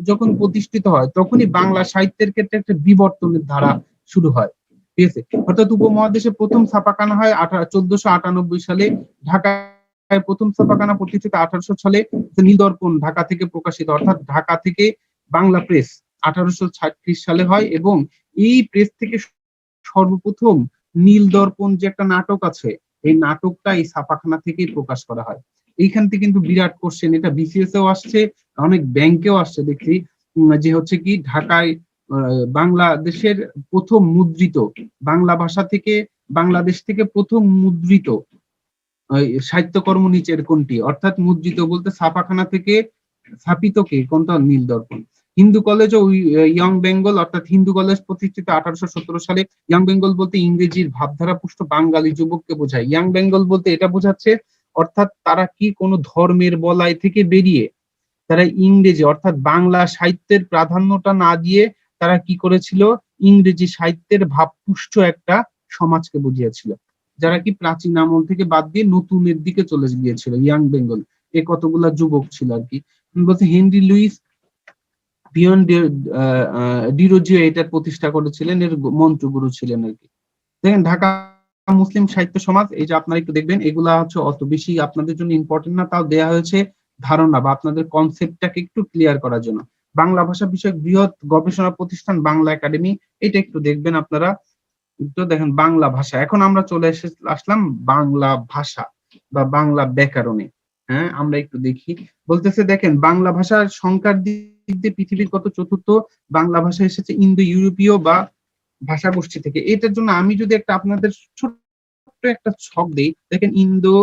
যখন প্রতিষ্ঠিত হয়, তখনই বাংলা সাহিত্যের ক্ষেত্রে একটা বিবর্তনের ধারা শুরু হয়। ঠিক আছে, অর্থাৎ উপমহাদেশে প্রথম ছাপাখানা হয় 1498 সালে ঢাকায়। প্রথম ছাপাখানা প্রতিষ্ঠিত 1800 সালে নীলদর্পণ ঢাকা থেকে প্রকাশিত, অর্থাৎ ঢাকা থেকে বাংলা প্রেস 1836 সালে হয়। এবং এই প্রেস থেকে সর্বপ্রথম নীলদর্পণ যে একটা নাটক আছে, এই নাটকটা এই ছাপাখানা থেকেই প্রকাশ করা হয়। এইখান থেকে কিন্তু বিরাট কোশ্চেন, এটা বিসিএস এও আসছে, অনেক ব্যাংকেও আসছে দেখছি, যে হচ্ছে কি ঢাকায় বাংলাদেশের প্রথম মুদ্রিত বাংলা ভাষা থেকে, বাংলাদেশ থেকে প্রথম মুদ্রিত সাহিত্যকর্ম নিচের কোনটি? অর্থাৎ মুদ্রিত বলতে ছাপাখানা থেকে ছাপিত কে? কোনটা? নীলদর্পণ। হিন্দু কলেজ ও ইয়ং বেঙ্গল, অর্থাৎ হিন্দু কলেজ প্রতিষ্ঠিত 1817 সালে। ইয়ং বেঙ্গল বলতে ইংরেজির ভাবধারা পুষ্ট বাঙালি যুবককে বোঝায়। ইয়ং বেঙ্গল বলতে এটা বোঝাচ্ছে, অর্থাৎ তারা কি কোনো ধর্মের বলয় থেকে বেরিয়ে তারা ইংরেজি অর্থাৎ বাংলা সাহিত্যের প্রাধান্যটা না দিয়ে তারা কি করেছিল? ইংরেজি সাহিত্যের ভাবপুষ্ট একটা সমাজকে বুঝিয়েছিল, যারা কি প্রাচীন আমল থেকে বাদ দিয়ে নতুনের দিকে চলে গিয়েছিল। ইয়াং বেঙ্গল এ কতগুলা যুবক ছিল আর কি। বলতে হেনরি লুইস বিয়ন ডিরোজিও এটার প্রতিষ্ঠা করেছিলেন, এর মন্ত্রগুরু ছিলেন আর কি। দেখেন ঢাকা মুসলিম সাহিত্য সমাজ, এই যে আপনারা একটু দেখবেন, এগুলা হচ্ছে অত বেশি আপনাদের জন্য ইম্পর্টেন্ট না, তাও দেয়া হয়েছে ধারণা বা আপনাদের কনসেপ্টটাকে একটু ক্লিয়ার করার জন্য। বাংলা ভাষা বিষয়ক বৃহৎ গবেষণা প্রতিষ্ঠান বাংলা একাডেমি, এটা একটু দেখবেন আপনারা। তো দেখেন বাংলা ভাষা, এখন আমরা চলে আসলাম বাংলা ভাষা বা বাংলা ব্যাকরণে। হ্যাঁ, আমরা একটু দেখি। বলতেছে দেখেন বাংলা ভাষার সংখ্যার দিক দিয়ে পৃথিবীর কত চতুর্থ বাংলা ভাষা এসেছে ইন্দো ইউরোপীয় বা ভাষা গোষ্ঠী থেকে। এটার জন্য আমি যদি একটা আপনাদের ছোট্ট একটা ছক দিই, দেখেন ইন্দো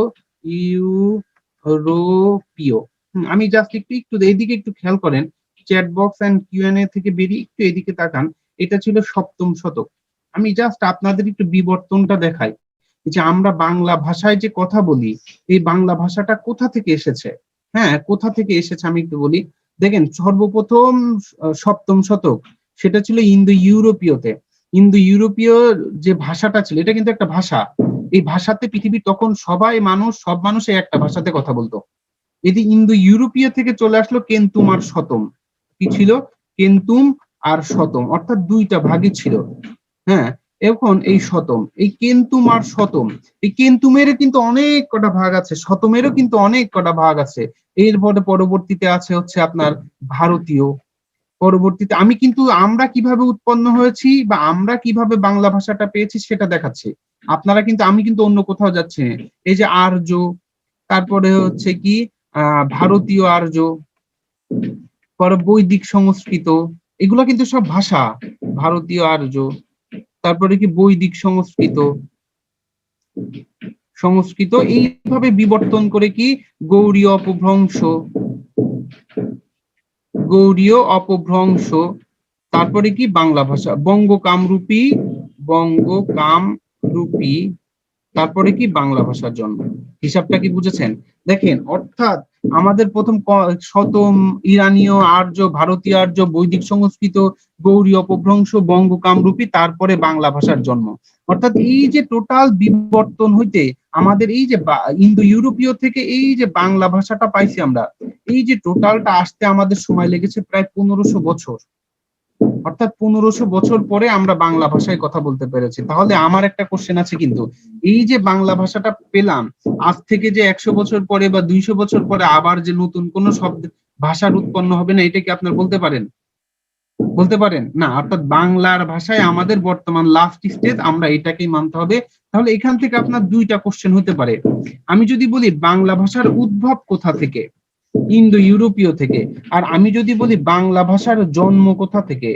ইউরোপীয়। আমি জাস্ট একটু একটু এইদিকে একটু খেয়াল করেন, চ্যাট বক্স এন্ড কিউএনএ থেকে বেরিয়ে একটু এদিকে তাকান। এটা ছিল 7ম শতক। আমি জাস্ট আপনাদের একটু বিবর্তনটা দেখাই, যে আমরা বাংলা ভাষায় যে কথা বলি, এই বাংলা ভাষাটা কোথা থেকে এসেছে। হ্যাঁ, কোথা থেকে এসেছে আমি একটু বলি। দেখেন সর্বপ্রথম 7ম শতক, সেটা ছিল ইন্দো ইউরোপীয়তে। ইন্দো ইউরোপীয় যে ভাষাটা ছিল, এটা কিন্তু একটা ভাষা। এই ভাষাতে পৃথিবীর তখন সব মানুষ এই একটা ভাষাতে কথা বলতো। এটি ইন্দো ইউরোপীয় থেকে চলে আসলো কেন্তুম আর শতম। কি ছিল? কেন্তুম আর শতম, অর্থাৎ দুইটা ভাগই ছিল। হ্যাঁ, এখন এই শতম, এই কেন্তুম আর শতম, এই কেন্তুমেরও কিন্তু অনেক কটা ভাগ আছে, শতমেরও কিন্তু অনেক কটা ভাগ আছে। এরপরে পরবর্তীতে আছে হচ্ছে আপনার ভারতীয়। পরবর্তীতে আমরা কিভাবে উৎপন্ন হয়েছি বা আমরা কিভাবে বাংলা ভাষাটা পেয়েছি সেটা দেখাচ্ছি। আমি কিন্তু অন্য কোথাও যাচ্ছি না। এই যে আর্য, তারপরে হচ্ছে কি ভারতীয় আর্য, পরে বৈদিক সংস্কৃত, এগুলো কিন্তু সব ভাষা। ভারতীয় আর্য, তারপরে কি বৈদিক সংস্কৃত এইভাবে বিবর্তন করে কি গৌড়ীয় অপভ্রংশ, তারপরে কি বাংলা ভাষা বঙ্গকামরূপী, তারপরে কি বাংলা ভাষার জন্ম। হিসাবটা কি বুঝেছেন? দেখেন অর্থাৎ আমাদের প্রথম শতম, ইরানীয়, আর্য, ভারতীয় আর্য, বৈদিক সংস্কৃত, গৌড়ী অপভ্রংশ, বঙ্গ কামরূপী, তারপরে বাংলা ভাষার জন্ম। অর্থাৎ এই যে টোটাল বিবর্তন হইতে আমাদের এই যে ইন্দো ইউরোপীয় থেকে এই যে বাংলা ভাষাটা পাইছি আমরা, এই যে টোটালটা আসতে আমাদের সময় লেগেছে প্রায় 1500 বছর। অর্থাৎ 1500 বছর পরে আমরা বাংলা ভাষায় কথা বলতে পেরেছি। তাহলে আমার একটা কোশ্চেন আছে, কিন্তু এই যে বাংলা ভাষাটা পেলাম, আজ থেকে যে 100 বছর পরে বা 200 বছর পরে আবার যে নতুন কোন শব্দ ভাষার উৎপন্ন হবে না, এটা কি আপনার বলতে পারেন? বলতে পারেন না। অর্থাৎ বাংলার ভাষায় আমাদের বর্তমান লাস্ট স্টেজ, আমরা এটাকেই মানতে হবে। তাহলে এখান থেকে আপনার দুইটা কোশ্চেন হতে পারে। আমি যদি বলি বাংলা ভাষার উদ্ভব কোথা থেকে, ইন্দো ইউরোপীয় থেকে। আর আমি যদি বলি বাংলা ভাষার জন্ম কোথা থেকে,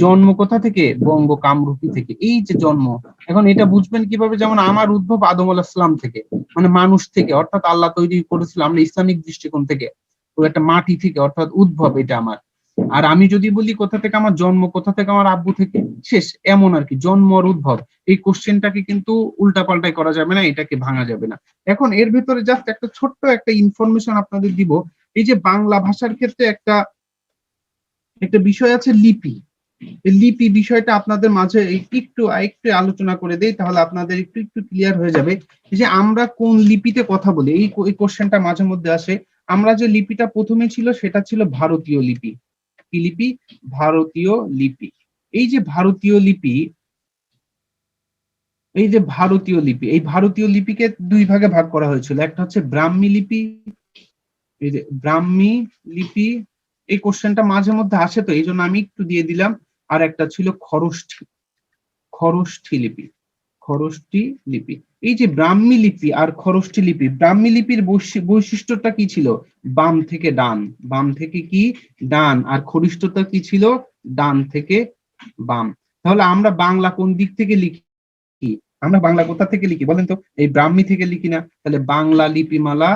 জন্ম কোথা থেকে, বঙ্গ কামরূপী থেকে। এই যে জন্ম, এখন এটা বুঝবেন কিভাবে? যেমন আমার উদ্ভব আদম আলাইহিস সালাম থেকে, মানে মানুষ থেকে, অর্থাৎ আল্লাহ তৈরি করেছিল আমরা ইসলামিক দৃষ্টিকোণ থেকে, তো একটা মাটি থেকে, অর্থাৎ উদ্ভব এটা আমার। আর আমি যদি বলি কোথা থেকে আমার জন্ম, কোথা থেকে আমার আব্বু থেকে, শেষ, এমন আর কি। জন্ম আর উদ্ভব, এই কোশ্চেনটাকে কিন্তু উল্টাপাল্টাই করা যাবে না, এটাকে ভাঙা যাবে না। এখন এর ভেতরে জাস্ট একটা ছোট্ট একটা ইনফরমেশন আপনাদের দিব। এই যে বাংলা ভাষার ক্ষেত্রে একটা একটা বিষয় আছে, লিপি। এই লিপি বিষয়টা আপনাদের মাঝে একটু একটু আলোচনা করে দেই, তাহলে আপনাদের একটু একটু ক্লিয়ার হয়ে যাবে যে আমরা কোন লিপিতে কথা বলি। এই কোশ্চেনটা মাঝে মধ্যে আসে। আমরা যে লিপিটা প্রথমে ছিল সেটা ছিল ভারতীয় লিপি। কি লিপি? ভারতীয় লিপি। এই যে ভারতীয় লিপি, এই যে ভারতীয় লিপি, এই ভারতীয় লিপিকে দুই ভাগে ভাগ করা হয়েছিল। একটা হচ্ছে ব্রাহ্মী লিপি, এই যে ব্রাহ্মী লিপি, এই কোশ্চেনটা মাঝে মধ্যে আসে, তো এই জন্য আমি একটু দিয়ে দিলাম। আর একটা ছিল খরষ্ঠী, খরষ্ঠী লিপি, খরষ্ঠী লিপি। এই যে ব্রাহ্মী লিপি আর খরষ্ঠী লিপি, ব্রাহ্মী লিপির বৈশিষ্ট্যটা কি ছিল? বাম থেকে ডান, বাম থেকে কি ডান। আর খরিষ্ঠতা কি ছিল? ডান থেকে বাম। তাহলে আমরা বাংলা কোন দিক থেকে লিখি? আমরা বাংলা কোথা থেকে লিখি বলেন তো? এই ব্রাহ্মী থেকে লিখি না? তাহলে বাংলা লিপিমালা,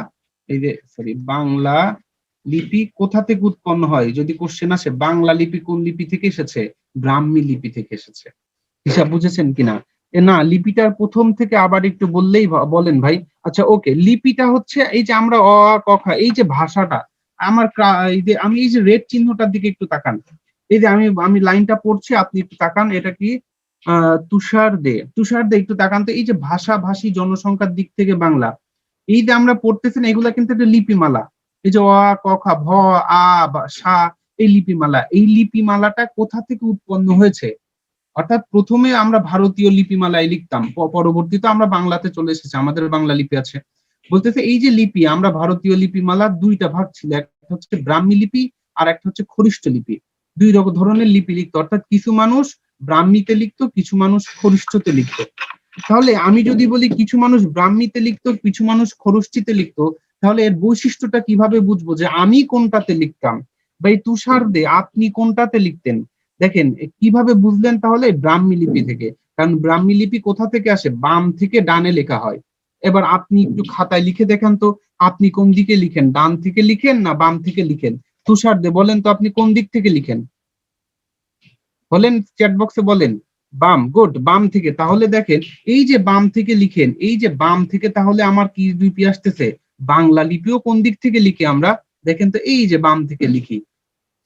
এই যে সরি, বাংলা লিপি কোথা থেকে উৎপন্ন হয় যদি কোশ্চেন আসে? বাংলা লিপি কোন লিপি থেকে এসেছে? ব্রাহ্মী লিপি থেকে এসেছে। হিসাব বুঝেছেন কিনা? না, লিপিটার প্রথম থেকে আবার একটু বললেই বলেন ভাই। আচ্ছা ওকে, লিপিটা হচ্ছে এই যে আমরা অ আ ক খ, এই যে ভাষাটা আমার, এই যে আমি এই যে রেড চিহ্নটার দিকে একটু তাকান। এই যে আমি আমি লাইনটা পড়ছি, আপনি একটু তাকান। এটা কি? তুষার দে, তুষার দে, একটু তাকান তো। এই যে ভাষা ভাষী জনসংখ্যার দিক থেকে বাংলা, এই যে আমরা পড়তেছি না, এগুলা কিন্তু একটা লিপিমালা। এই যে অ আ ক খ ভ আ সা, এই লিপিমালা, এই লিপিমালাটা কোথা থেকে উৎপন্ন হয়েছে? অর্থাৎ প্রথমে আমরা ভারতীয় লিপিমালায় লিখতাম, পরবর্তীতে আমরা বাংলাতে চলে এসেছি, আমাদের বাংলা লিপি আছে। বলতেছে এই যে লিপি, আমরা ভারতীয় লিপিমালার দুইটা ভাগ ছিল, একটা হচ্ছে ব্রাহ্মী লিপি আর একটা হচ্ছে খরিষ্ঠ লিপি। দুই রকম ধরনের লিপি লিখতো, অর্থাৎ কিছু মানুষ ব্রাহ্মীতে লিখতো, কিছু মানুষ খরিষ্ঠতে লিখতো। তাহলে আমি যদি বলি কিছু মানুষ ব্রাহ্মীতে লিখতো, কিছু মানুষ খরষ্ঠিতে লিখতো, তাহলে এর বৈশিষ্ট্যটা কিভাবে বুঝবো যে আমি কোনটাতে লিখতাম? বা এই তুষার দে, আপনি কোনটাতে লিখতেন? দেখেন কিভাবে বুঝলেন? তাহলে ব্রাহ্মী লিপি থেকে। কারণ ব্রাহ্মী লিপি কোথা থেকে আসে? বাম থেকে ডানে লেখা হয়। এবার আপনি একটু খাতায় লিখে দেখান তো, আপনি কোন দিকে লিখেন? ডান থেকে লিখেন না বাম থেকে লিখেন? তুষার দে, বলেন তো আপনি কোন দিক থেকে লিখেন? বলেন, চ্যাট বক্সে বলেন। বাম, গুড, বাম থেকে। তাহলে দেখেন এই যে বাম থেকে লিখেন, এই যে বাম থেকে, তাহলে আমার কি লিপি আসতেছে? বাংলা লিপিও কোন দিক থেকে লিখি আমরা? দেখেন তো, এই যে বাম থেকে লিখি।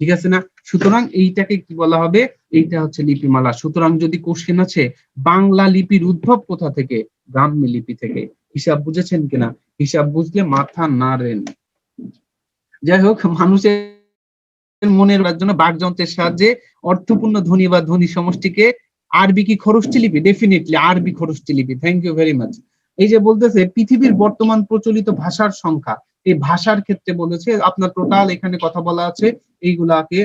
ঠিক আছে না? সুতরাং এইটাকে কি বলা হবে? এইটা হচ্ছে লিপিমালা। সুতরাং যদি কোশ্চেন আছে বাংলা লিপির উদ্ভব কোথা থেকে? ব্রাহ্মী লিপি থেকে। হিসাব বুঝেছেন কিনা? হিসাব বুঝলে মাথা নাড়েন। যাই হোক, মানুষের মনের জন্য বাকযন্ত্রের সাহায্যে অর্থপূর্ণ ধ্বনি বা ধ্বনি সমষ্টিকে আরবি কি খরষ্ঠী লিপি? ডেফিনেটলি আরবি খরষ্ঠী লিপি। Thank you very much. এই যে বলতেছে পৃথিবীর বর্তমান প্রচলিত ভাষার সংখ্যা, এই ভাষার ক্ষেত্রে বলেছে আপনার টোটাল এখানে কথা বলা আছে এইগুলাকে।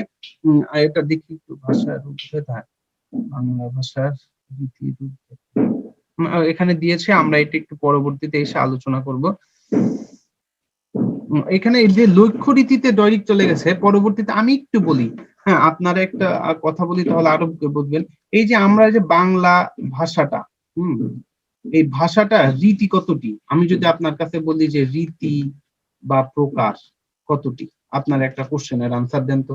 এটা দেখি একটু, ভাষার বাংলা ভাষার রীতি রূপ এখানে দিয়েছে, আমরা এটা একটু পরবর্তীতে এসে আলোচনা করব। এখানে যে লক্ষ্য রীতিতে দৈরিক চলে গেছে, পরবর্তীতে আমি একটু বলি। হ্যাঁ, আপনারা একটা কথা বলি, তাহলে আরো বুঝবেন। এই যে আমরা যে বাংলা ভাষাটা, এই ভাষাটা রীতি কতটি? আমি যদি আপনার কাছে বলি যে রীতি বা প্রকার কতটি, আপনার একটা কোশ্চেনের আনসার দেন তো।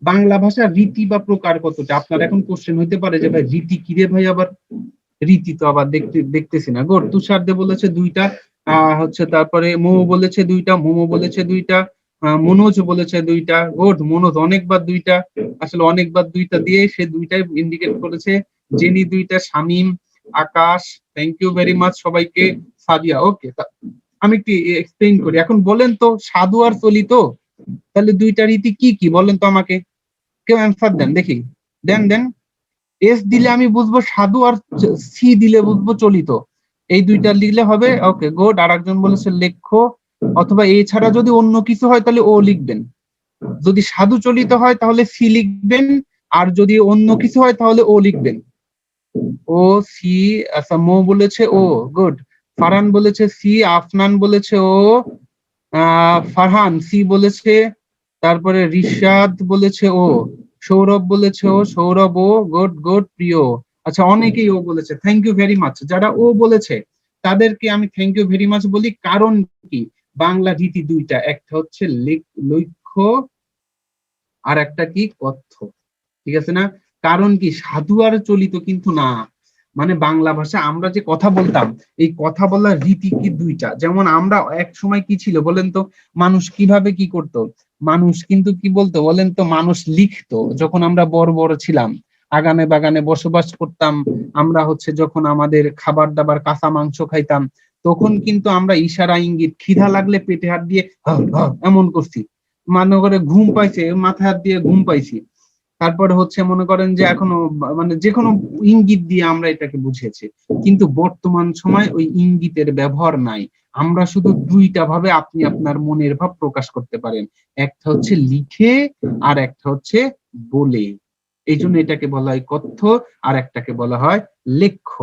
বাংলা ভাষার রীতি বা প্রকার কতটি? আপনার এখন কোশ্চেন হইতে পারে যে ভাই রীতি কি রে ভাই, আবার রীতি তো আবার দেখতেছি না। গোর তুষার দে বলেছে দুইটা, হচ্ছে তারপরে মোমো বলেছে দুইটা, মোমো বলেছে দুইটা, মনোজ বলেছে দুইটা, গুড মনোজ অনেকবার দুইটা, আসলে অনেকবার দুইটা দিয়ে সে দুইটাই ইন্ডিকেট করেছে। জেনি দুইটা, শামীম, আকাশ, থ্যাংক ইউ ভেরি মাচ সবাইকে, সাদিয়া। ওকে, আমি একটু এক্সপ্লেইন করি। এখন বলেন তো সাধু আর চলিত, তাহলে দুইটা রীতি কি কি বলেন তো আমাকে, কেউ অ্যান্সার দেন দেখি, দেন দেন। এস দিলে আমি বুঝবো সাধু, আর সি দিলে বুঝবো চলিত, এই দুইটা লিখলে হবে। Okay good. আর একজন বলেছে লেখ্য, অথবা এছাড়া যদি অন্য কিছু হয় তাহলে ও লিখবেন। যদি সাধু চলিত হয় তাহলে সি লিখবেন, আর যদি অন্য কিছু হয় তাহলে ও লিখবেন। ও সি, আচ্ছা মো বলেছে ও, গুড। ফারহান বলেছে সি, আফনান বলেছে ও, ফারহান সি বলেছে, তারপরে রিশাদ বলেছে ও, সৌরভ বলেছে ও, সৌরভ ও, গুড গুড। প্রিয়, আচ্ছা অনেকেই ও বলেছে, থ্যাংক ইউ ভেরি মাচ। যারা ও বলেছে তাদেরকে আমি থ্যাংক ইউ ভেরি মাচ বলি, কারণ কি বাংলা রীতি দুইটা, একটা হচ্ছে লক্ষ্য আর একটা কি কথ্য, ঠিক আছে না? কারণ কি সাধু আর চলিত কিন্তু না, মানে বাংলা ভাষা আমরা যে কথা বলতাম, এই কথা বলার রীতি কি দুইটা। যেমন আমরা এক সময় কি ছিল বলেন তো, মানুষ কিভাবে কি করত, মানুষ কিন্তু কি বলতো বলেন তো, মানুষ লিখতো। যখন আমরা বড় বড় ছিলাম, আগানে বাগানে বসবাস করতাম, আমরা হচ্ছে যখন আমাদের খাবার দাবার কাঁচা মাংস খাইতাম, তখন কিন্তু আমরা ইশারা ইঙ্গিত, খিদা লাগলে পেটে হাত দিয়ে এমন করছি, মনে করে ঘুম পাইছে মাথায় হাত দিয়ে ঘুম পাইছি, তারপরে হচ্ছে মনে করেন যে এখনো মানে যে কোনো ইঙ্গিত দিয়ে আমরা এটাকে বুঝেছি। কিন্তু বর্তমান সময় ওই ইঙ্গিতের ব্যবহার নাই, আমরা শুধু দুইটা ভাবে আপনি আপনার মনের ভাব প্রকাশ করতে পারেন, একটা হচ্ছে লিখে আর একটা হচ্ছে বলে। এই জন্য এটাকে বলা হয় কথ্য, আর একটাকে বলা হয় লেখ্য।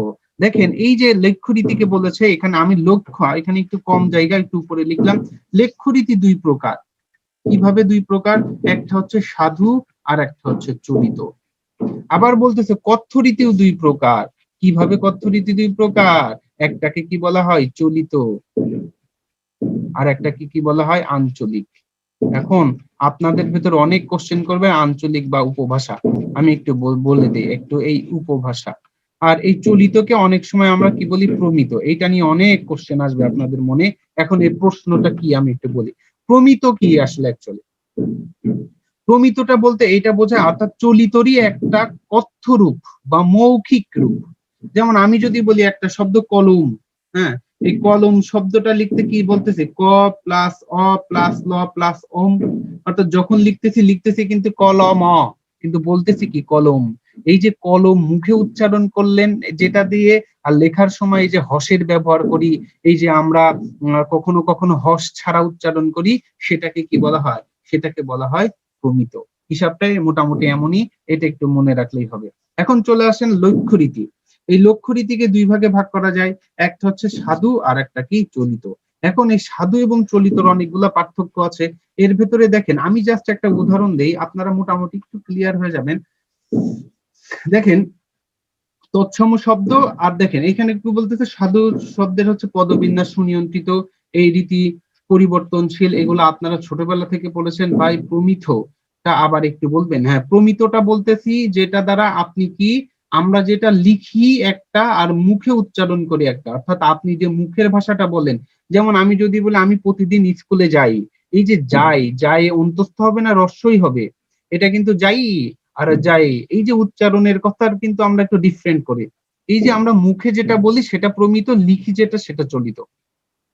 দেখেন এই যে লেখ্য রীতিকে বলেছে, এখানে আমি লক্ষ্য, এখানে একটু কম জায়গা একটু উপরে লিখলাম। লেখ্য রীতি দুই প্রকার। কিভাবে দুই প্রকার? একটা হচ্ছে সাধু আর একটা হচ্ছে চলিত। আবার বলতেছে কথ্য রীতিও দুই প্রকার। কিভাবে কথ্য রীতি দুই প্রকার? একটাকে কি বলা হয় চলিত, আর একটাকে কি বলা হয় আঞ্চলিক। এখন আপনাদের ভেতর অনেক কোশ্চেন করবে আঞ্চলিক বা উপভাষা, আমি একটু বলে দিই একটু এই উপভাষা। আর এই চলিতকে অনেক সময় আমরা কি বলি প্রমিত, এইটা নিয়ে অনেক কোশ্চেন আসবে আপনাদের মনে। এখন এই প্রশ্নটা কি আমি একটু বলি, প্রমিত কি আসলে অ্যাকচুয়ালি? প্রমিতটা বলতে এইটা বোঝায়, অর্থাৎ চলিতরই একটা কথ্য রূপ বা মৌখিক রূপ। যেমন আমি যদি বলি একটা শব্দ কলম, হ্যাঁ, এই কলম শব্দটা লিখতে কি বলতেছে, ক প্লাস অ প্লাস ল প্লাস ওম, অর্থাৎ যখন লিখতেছি কিন্তু কলম, কিন্তু বলতেছি কি কলম। এই যে কলম মুখে উচ্চারণ করলেন যেটা দিয়ে, আর লেখার সময় এই যে হসের ব্যবহার করি, এই যে আমরা কখনো কখনো হস ছাড়া উচ্চারণ করি, সেটাকে কি বলা হয়? সেটাকে বলা হয় প্রমিত। হিসাবটাই মোটামুটি এমনই, এটা একটু মনে রাখলেই হবে। এখন চলে আসেন লক্ষ্য রীতি। এই লক্ষ্য রীতিকে দুই ভাগে ভাগ করা যায়, একটা হচ্ছে সাধু আর একটা কি চলিত। এখন এই সাধু এবং চলিতর অনেকগুলো পার্থক্য আছে। এর ভেতরে দেখেন আমি জাস্ট একটা উদাহরণ দেই, আপনারা মোটামুটি একটু ক্লিয়ার হয়ে যাবেন। দেখেন তৎসম শব্দ, আর দেখেন এখানে কি বলতেছে, সাধু শব্দের হচ্ছে পদবিন্যাস সুনিয়ন্ত্রিত, এই রীতি পরিবর্তনশীল, এগুলো আপনারা ছোটবেলা থেকে পড়েছেন। ভাই প্রমিত তা আবার একটু বলবেন? হ্যাঁ, প্রমিতটা বলতেছি যেটা দ্বারা আপনি কি, আমরা যেটা লিখি একটা আর মুখে উচ্চারণ করি একটা, অর্থাৎ আপনি যে মুখের ভাষাটা বলেন। যেমন আমি যদি বলি আমি প্রতিদিন স্কুলে যাই, এই যে যাই, যাই অন্তস্থ হবে না রস্যই হবে, এটা কিন্তু যাই আর যাই, এই যে উচ্চারণের কথার কিন্তু আমরা একটু ডিফারেন্ট করি। এই যে আমরা মুখে যেটা বলি সেটা প্রমিত, লিখি যেটা সেটা চলিত।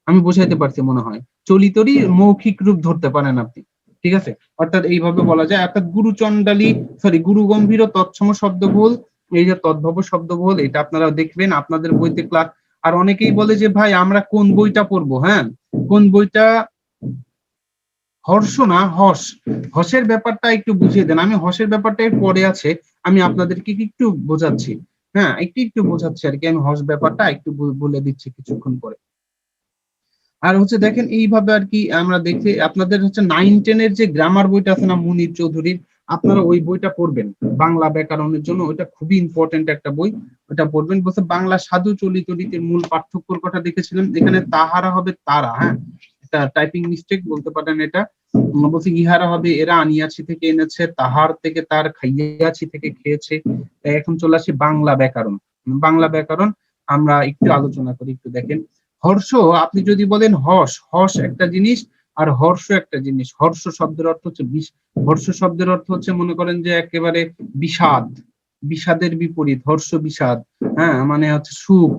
আমি বোঝাইতে পারছি মনে হয়, চলিতরই মৌখিক রূপ ধরতে পারেন আপনি, ঠিক আছে? অর্থাৎ এইভাবে বলা যায়। অর্থাৎ গুরুচণ্ডালী, সরি গুরু গম্ভীর তৎসম শব্দবহুল, এই যে তদ্ভব শব্দবহুল, এটা আপনারা দেখবেন আপনাদের বইতে ক্লাস। আর অনেকেই বলে যে ভাই আমরা কোন বইটা পড়বো, হ্যাঁ কোন বইটা, হর্ষ না হস, হসের ব্যাপারটা একটু বুঝিয়ে দেন। আমি হসের ব্যাপারটা এর পরে আছে, আমি আপনাদেরকে একটু বোঝাচ্ছি। হ্যাঁ একটু একটু বোঝাচ্ছি আর কি, আমি হস ব্যাপারটা একটু বলে দিচ্ছি কিছুক্ষণ পরে। আর হচ্ছে দেখেন এইভাবে আর কি আমরা দেখি, আপনাদের হচ্ছে 9-10 এর যে গ্রামার বইটা আছে না মুনির চৌধুরীর, আপনারা ওই বইটা পড়বেন বাংলা ব্যাকরণের জন্য, ওইটা খুবই ইম্পর্টেন্ট একটা বই, ওটা পড়বেন। বলছে বাংলা সাধু চলিত রীতির মূল পার্থক্যর কথা দেখেছিলেন, এখানে তাহারা হবে তারা, হ্যাঁ এটা টাইপিং মিস্টেক বলতে পারেন এটা। বলছে ইহারা হবে এরা, আনিয়াছি থেকে এনেছে, তাহার থেকে তার, খাইয়াছি থেকে খেয়েছে। এখন চলে আসি বাংলা ব্যাকরণ। বাংলা ব্যাকরণ আমরা একটু আলোচনা করি, একটু দেখেন। হর্ষ, আপনি যদি বলেন হস, হস একটা জিনিস, আর হর্ষ একটা জিনিস, হর্ষ শব্দের অর্থ হচ্ছে হর্ষ শব্দের অর্থ হচ্ছে মনে করেন যে একেবারে বিষাদ, বিষাদের বিপরীত হর্ষ বিষাদ, হ্যাঁ মানে হচ্ছে সুখ,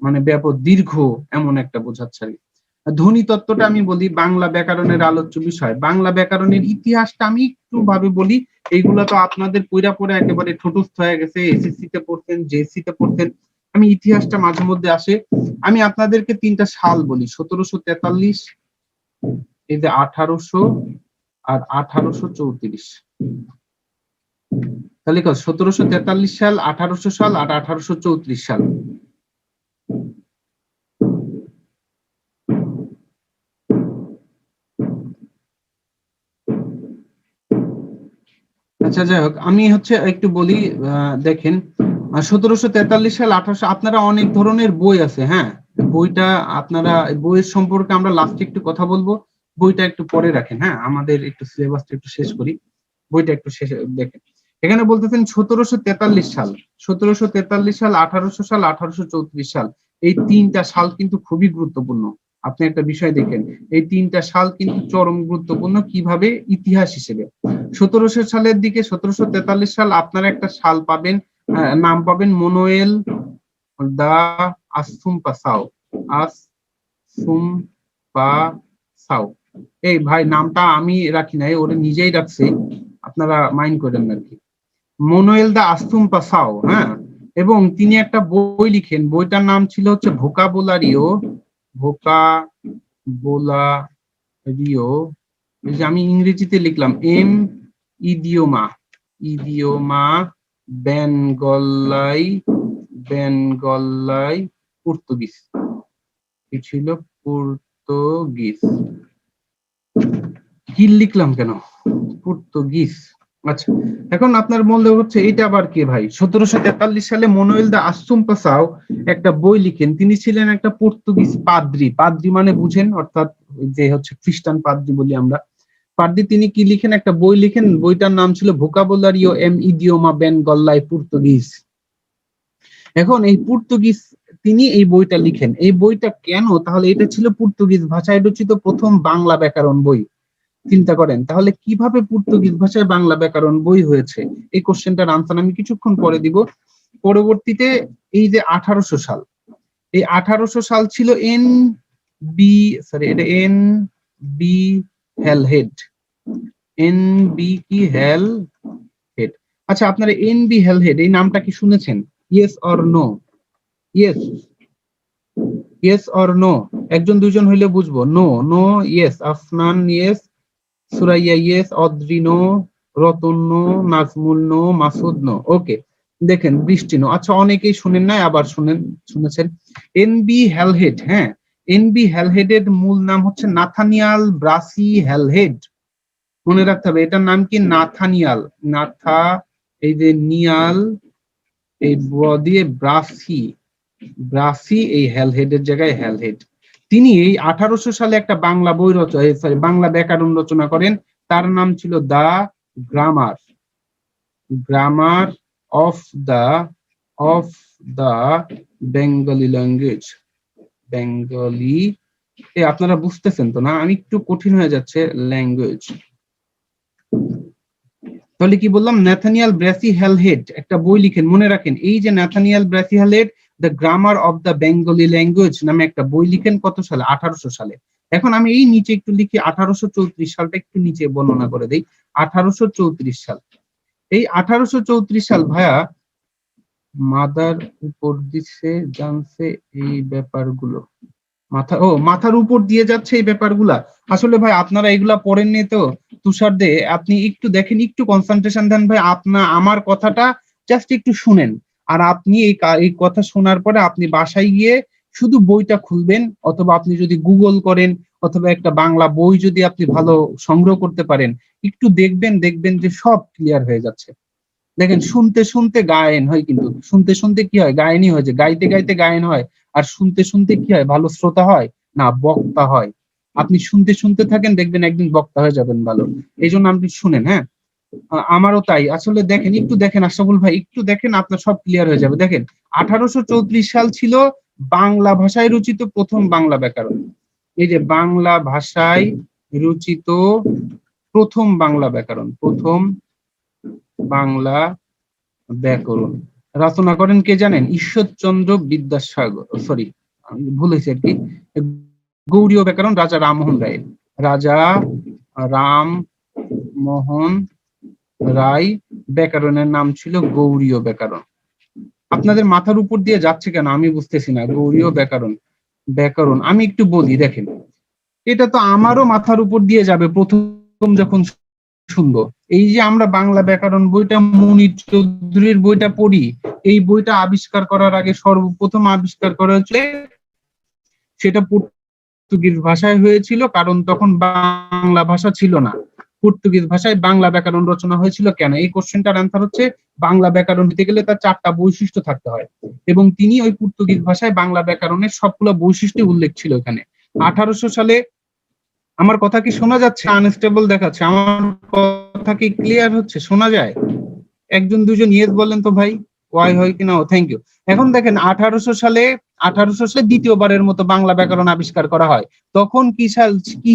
মানে ব্যাপক দীর্ঘ, এমন একটা বোঝাচ্ছে আর কি। ধ্বনি তত্ত্বটা আমি বলি, বাংলা ব্যাকরণের আলোচ্য বিষয়। বাংলা ব্যাকরণের ইতিহাসটা আমি একটু ভাবে বলি, এইগুলা তো আপনাদের পড়া পড়া একেবারে ঠোঁটস্থ হয়ে গেছে, এসএসসি তে পড়তেন, জেএসসি তে পড়তেন, আমি ইতিহাসটা মাঝে মধ্যে আসে। আমি আপনাদেরকে 3টা সাল বলি, 1743, এই যে 1800 আর 1834। তাহলে 1743 সাল, 1800 সাল আর 1834 সাল। আচ্ছা যাই হোক, আমি হচ্ছে একটু বলি, দেখেন 1743 সাল 1800, আপনারা অনেক ধরনের বই আছে, হ্যাঁ বইটা আপনারা, বইয়ের সম্পর্কে আমরা লাস্টে একটু কথা বলবো, বইটা একটু পরে রাখেন, হ্যাঁ আমাদের একটু সিলেবাসটা একটু শেষ করি, বইটা একটু শেষে দেখেন। এখানে বলতেছেন 1743 সাল, 1743 সাল, 1800 সাল, 1834 সাল, এই 3টা সাল কিন্তু খুবই গুরুত্বপূর্ণ। আপনি একটা বিষয় দেখেন, এই 3টা সাল কিন্তু চরম গুরুত্বপূর্ণ কিভাবে, ইতিহাস হিসেবে। 1700 সালের দিকে, 1743 সাল, আপনারা একটা সাল পাবেন, নাম পাবেন মনোয়েল দা আসুম্পাসাও, আসুম্পাসাও। এই ভাই নামটা আমি রাখি নাই, ওরা নিজেই রাখছে, আপনারা মাইন্ড করেন না আর কি। মনোয়েল দা আসুম্পাসাও, হ্যাঁ, এবং তিনি একটা বই লিখেন, বইটার নাম ছিল হচ্ছে ভোকাবুলারিও, ভোকাবুলারিও, এই যে আমি ইংরেজিতে লিখলাম এম ইডিওমা, ইডিওমা বেঙ্গলাই, বেঙ্গলাই পর্তুগিজ, কি ছিল পর্তুগিজ, কি লিখলাম কেন, পর্তুগিজ। আচ্ছা, এখন আপনার মনে হচ্ছে এটা আবার কে ভাই, 1743 সালে মনোয়েল দা আসুম্পাসাও একটা বই লিখেন, তিনি ছিলেন একটা পর্তুগিজ পাদ্রি, পাদ্রি মানে বুঝেন, অর্থাৎ যে হচ্ছে খ্রিস্টান পাদ্রি বলি আমরা, পাদ্রি। তিনি কি লিখেন, একটা বই লিখেন, বইটার নাম ছিল ভোকাবুলারিও এম ইডিওমা বেঙ্গলাই পর্তুগিজ। এখন এই পর্তুগিজ, তিনি এই বইটা লিখেন, এই বইটা কেন, তাহলে এটা ছিল পর্তুগিজ ভাষায় রচিত প্রথম বাংলা ব্যাকরণ বই। চিন্তা করেন তাহলে কিভাবে পর্তুগিজ ভাষায় বাংলা ব্যাকরণ বই হয়েছে, এই কোশ্চেনটার আনসার আমি কিছুক্ষণ পরে দিব। পরবর্তীতে এই যে 1800 সাল, এই 1800 সাল ছিল N B Halhed, N B কি হেলহেড। আচ্ছা, আপনারা এন বি হেলহেড এই নামটা কি শুনেছেন? Yes or no? Yes, yes or no? একজন দুইজন হইলে বুঝবো। No, no, yes, Afnan yes, Suraiya yes, Adri no, Ratan no, Nazmul no, Masud no. Okay, দেখেন বৃষ্টি নো। আচ্ছা, অনেকেই শুনেন নাই, আবার শুনেছেন। এন বি হেলহেড, হ্যাঁ, এন বি হেলহেডের মূল নাম হচ্ছে নাথানিয়াল ব্রাসি হেলহেড। মনে রাখতে হবে এটার নাম কি, নাথানিয়াল, নাথা, এই যে নিয়াল, এই দিয়ে ব্রাসি, ব্রাসি, এই হেলহেডের জায়গায় হেলহেড। তিনি এই 1800 সালে একটা বাংলা বই রচনা, বাংলা ব্যাকরণ রচনা করেন, তার নাম ছিল the grammar, grammar of the, of the Bengali language, Bengali. আপনারা বুঝতেছেন তো না, আমি একটু কঠিন হয়ে যাচ্ছে ল্যাঙ্গুয়েজ। তাহলে কি বললাম, ন্যাথানিয়াল ব্রাসি হেলহেড একটা বই লিখেন, মনে রাখেন এই যে Nathaniel Brassey Halhed the grammar of the Bengali language নামে একটা বই লিখেন, কত সালে, 1800 সালে। এখন আমি এই নিচে একটু লিখি 1834 সালটা একটু নিচে বর্ণনা করে দেই। 1834 সাল, এই 1834 সাল ভাইয়া মাদার উপর দিচ্ছে জানছে এই ব্যাপারগুলো, মাথার উপর দিয়ে যাচ্ছে এই ব্যাপারগুলা। আসলে ভাই আপনারা এগুলা পড়েননি তো তুষার দে, আপনি একটু দেখেন, একটু কনসেন্ট্রেশন দেন ভাই, আমার কথাটা জাস্ট একটু শুনেন, আর আপনি এই কথা শোনার পরে আপনি বাসায় গিয়ে শুধু বইটা খুলবেন, অথবা আপনি যদি গুগল করেন, অথবা একটা বাংলা বই যদি আপনি ভালো সংগ্রহ করতে পারেন, একটু দেখবেন যে সব ক্লিয়ার হয়ে যাচ্ছে। দেখেন, শুনতে শুনতে গায়েন হয়, কিন্তু শুনতে শুনতে কি হয়, গায়েনই হয়, যে গাইতে গাইতে গায়েন হয়, আর শুনতে শুনতে কি হয়, ভালো শ্রোতা হয় না বক্তা হয়। আপনি শুনতে শুনতে থাকেন, দেখবেন একদিন বক্তা হয়ে যাবেন ভালো। এই জন্য আপনি শুনেন, হ্যাঁ আমারও তাই। আসলে দেখেন, একটু দেখেন আশরাফুল ভাই, একটু দেখেন, আপনার সব ক্লিয়ার হয়ে যাবে। দেখেন 1834 সাল ছিল বাংলা ভাষায় রচিত প্রথম বাংলা ব্যাকরণ। এই যে বাংলা ভাষায় রচিত প্রথম বাংলা ব্যাকরণ, প্রথম বাংলা ব্যাকরণ রচনা করেন কে জানেন? ঈশ্বরচন্দ্র বিদ্যাসাগর, সরি ভুল হয়েছে আর কি, গৌড়ীয় ব্যাকরণ রাজা রামমোহন রায়। রাজা রামমোহন রায় ব্যাকরণের নাম ছিল গৌড়ীয় ব্যাকরণ। আপনাদের মাথার উপর দিয়ে যাচ্ছে কেন আমি বুঝতেছি না। গৌড়ীয় ব্যাকরণ, ব্যাকরণ আমি একটু বলি, দেখেন এটা তো আমারও মাথার উপর দিয়ে যাবে প্রথম যখন শুনবো। এই যে আমরা বাংলা ব্যাকরণ বইটা মুনির চৌধুরীর বইটা পড়ি, এই বইটা আবিষ্কার করার আগে সর্বপ্রথম আবিষ্কার করা হয়েছিল, সেটা পর্তুগিজ ভাষায় হয়েছিল, কারণ তখন বাংলা ভাষা ছিল না। পর্তুগিজ ভাষায় বাংলা ব্যাকরণ রচনা হয়েছিল কেন? এই কোশ্চেনটার অ্যান্সার হচ্ছে বাংলা ব্যাকরণ হতে গেলে তার 4টা বৈশিষ্ট্য থাকতে হয়, এবং তিনি ওই পর্তুগিজ ভাষায় বাংলা ব্যাকরণের সবগুলো বৈশিষ্ট্য উল্লেখ ছিল এখানে। 1800 সালে, আমার কথা কি শোনা যাচ্ছে? আনস্টেবল দেখাচ্ছে, আমার কথা কি ক্লিয়ার হচ্ছে, শোনা যায়? একজন দুজন ইয়েস বলেন তো ভাই, ওয়াই হয় কিনা। ও থ্যাংক ইউ। এখন দেখেন 1800 সালে দ্বিতীয়বারের মতো বাংলা ব্যাকরণ আবিষ্কার করা হয়। তখন কি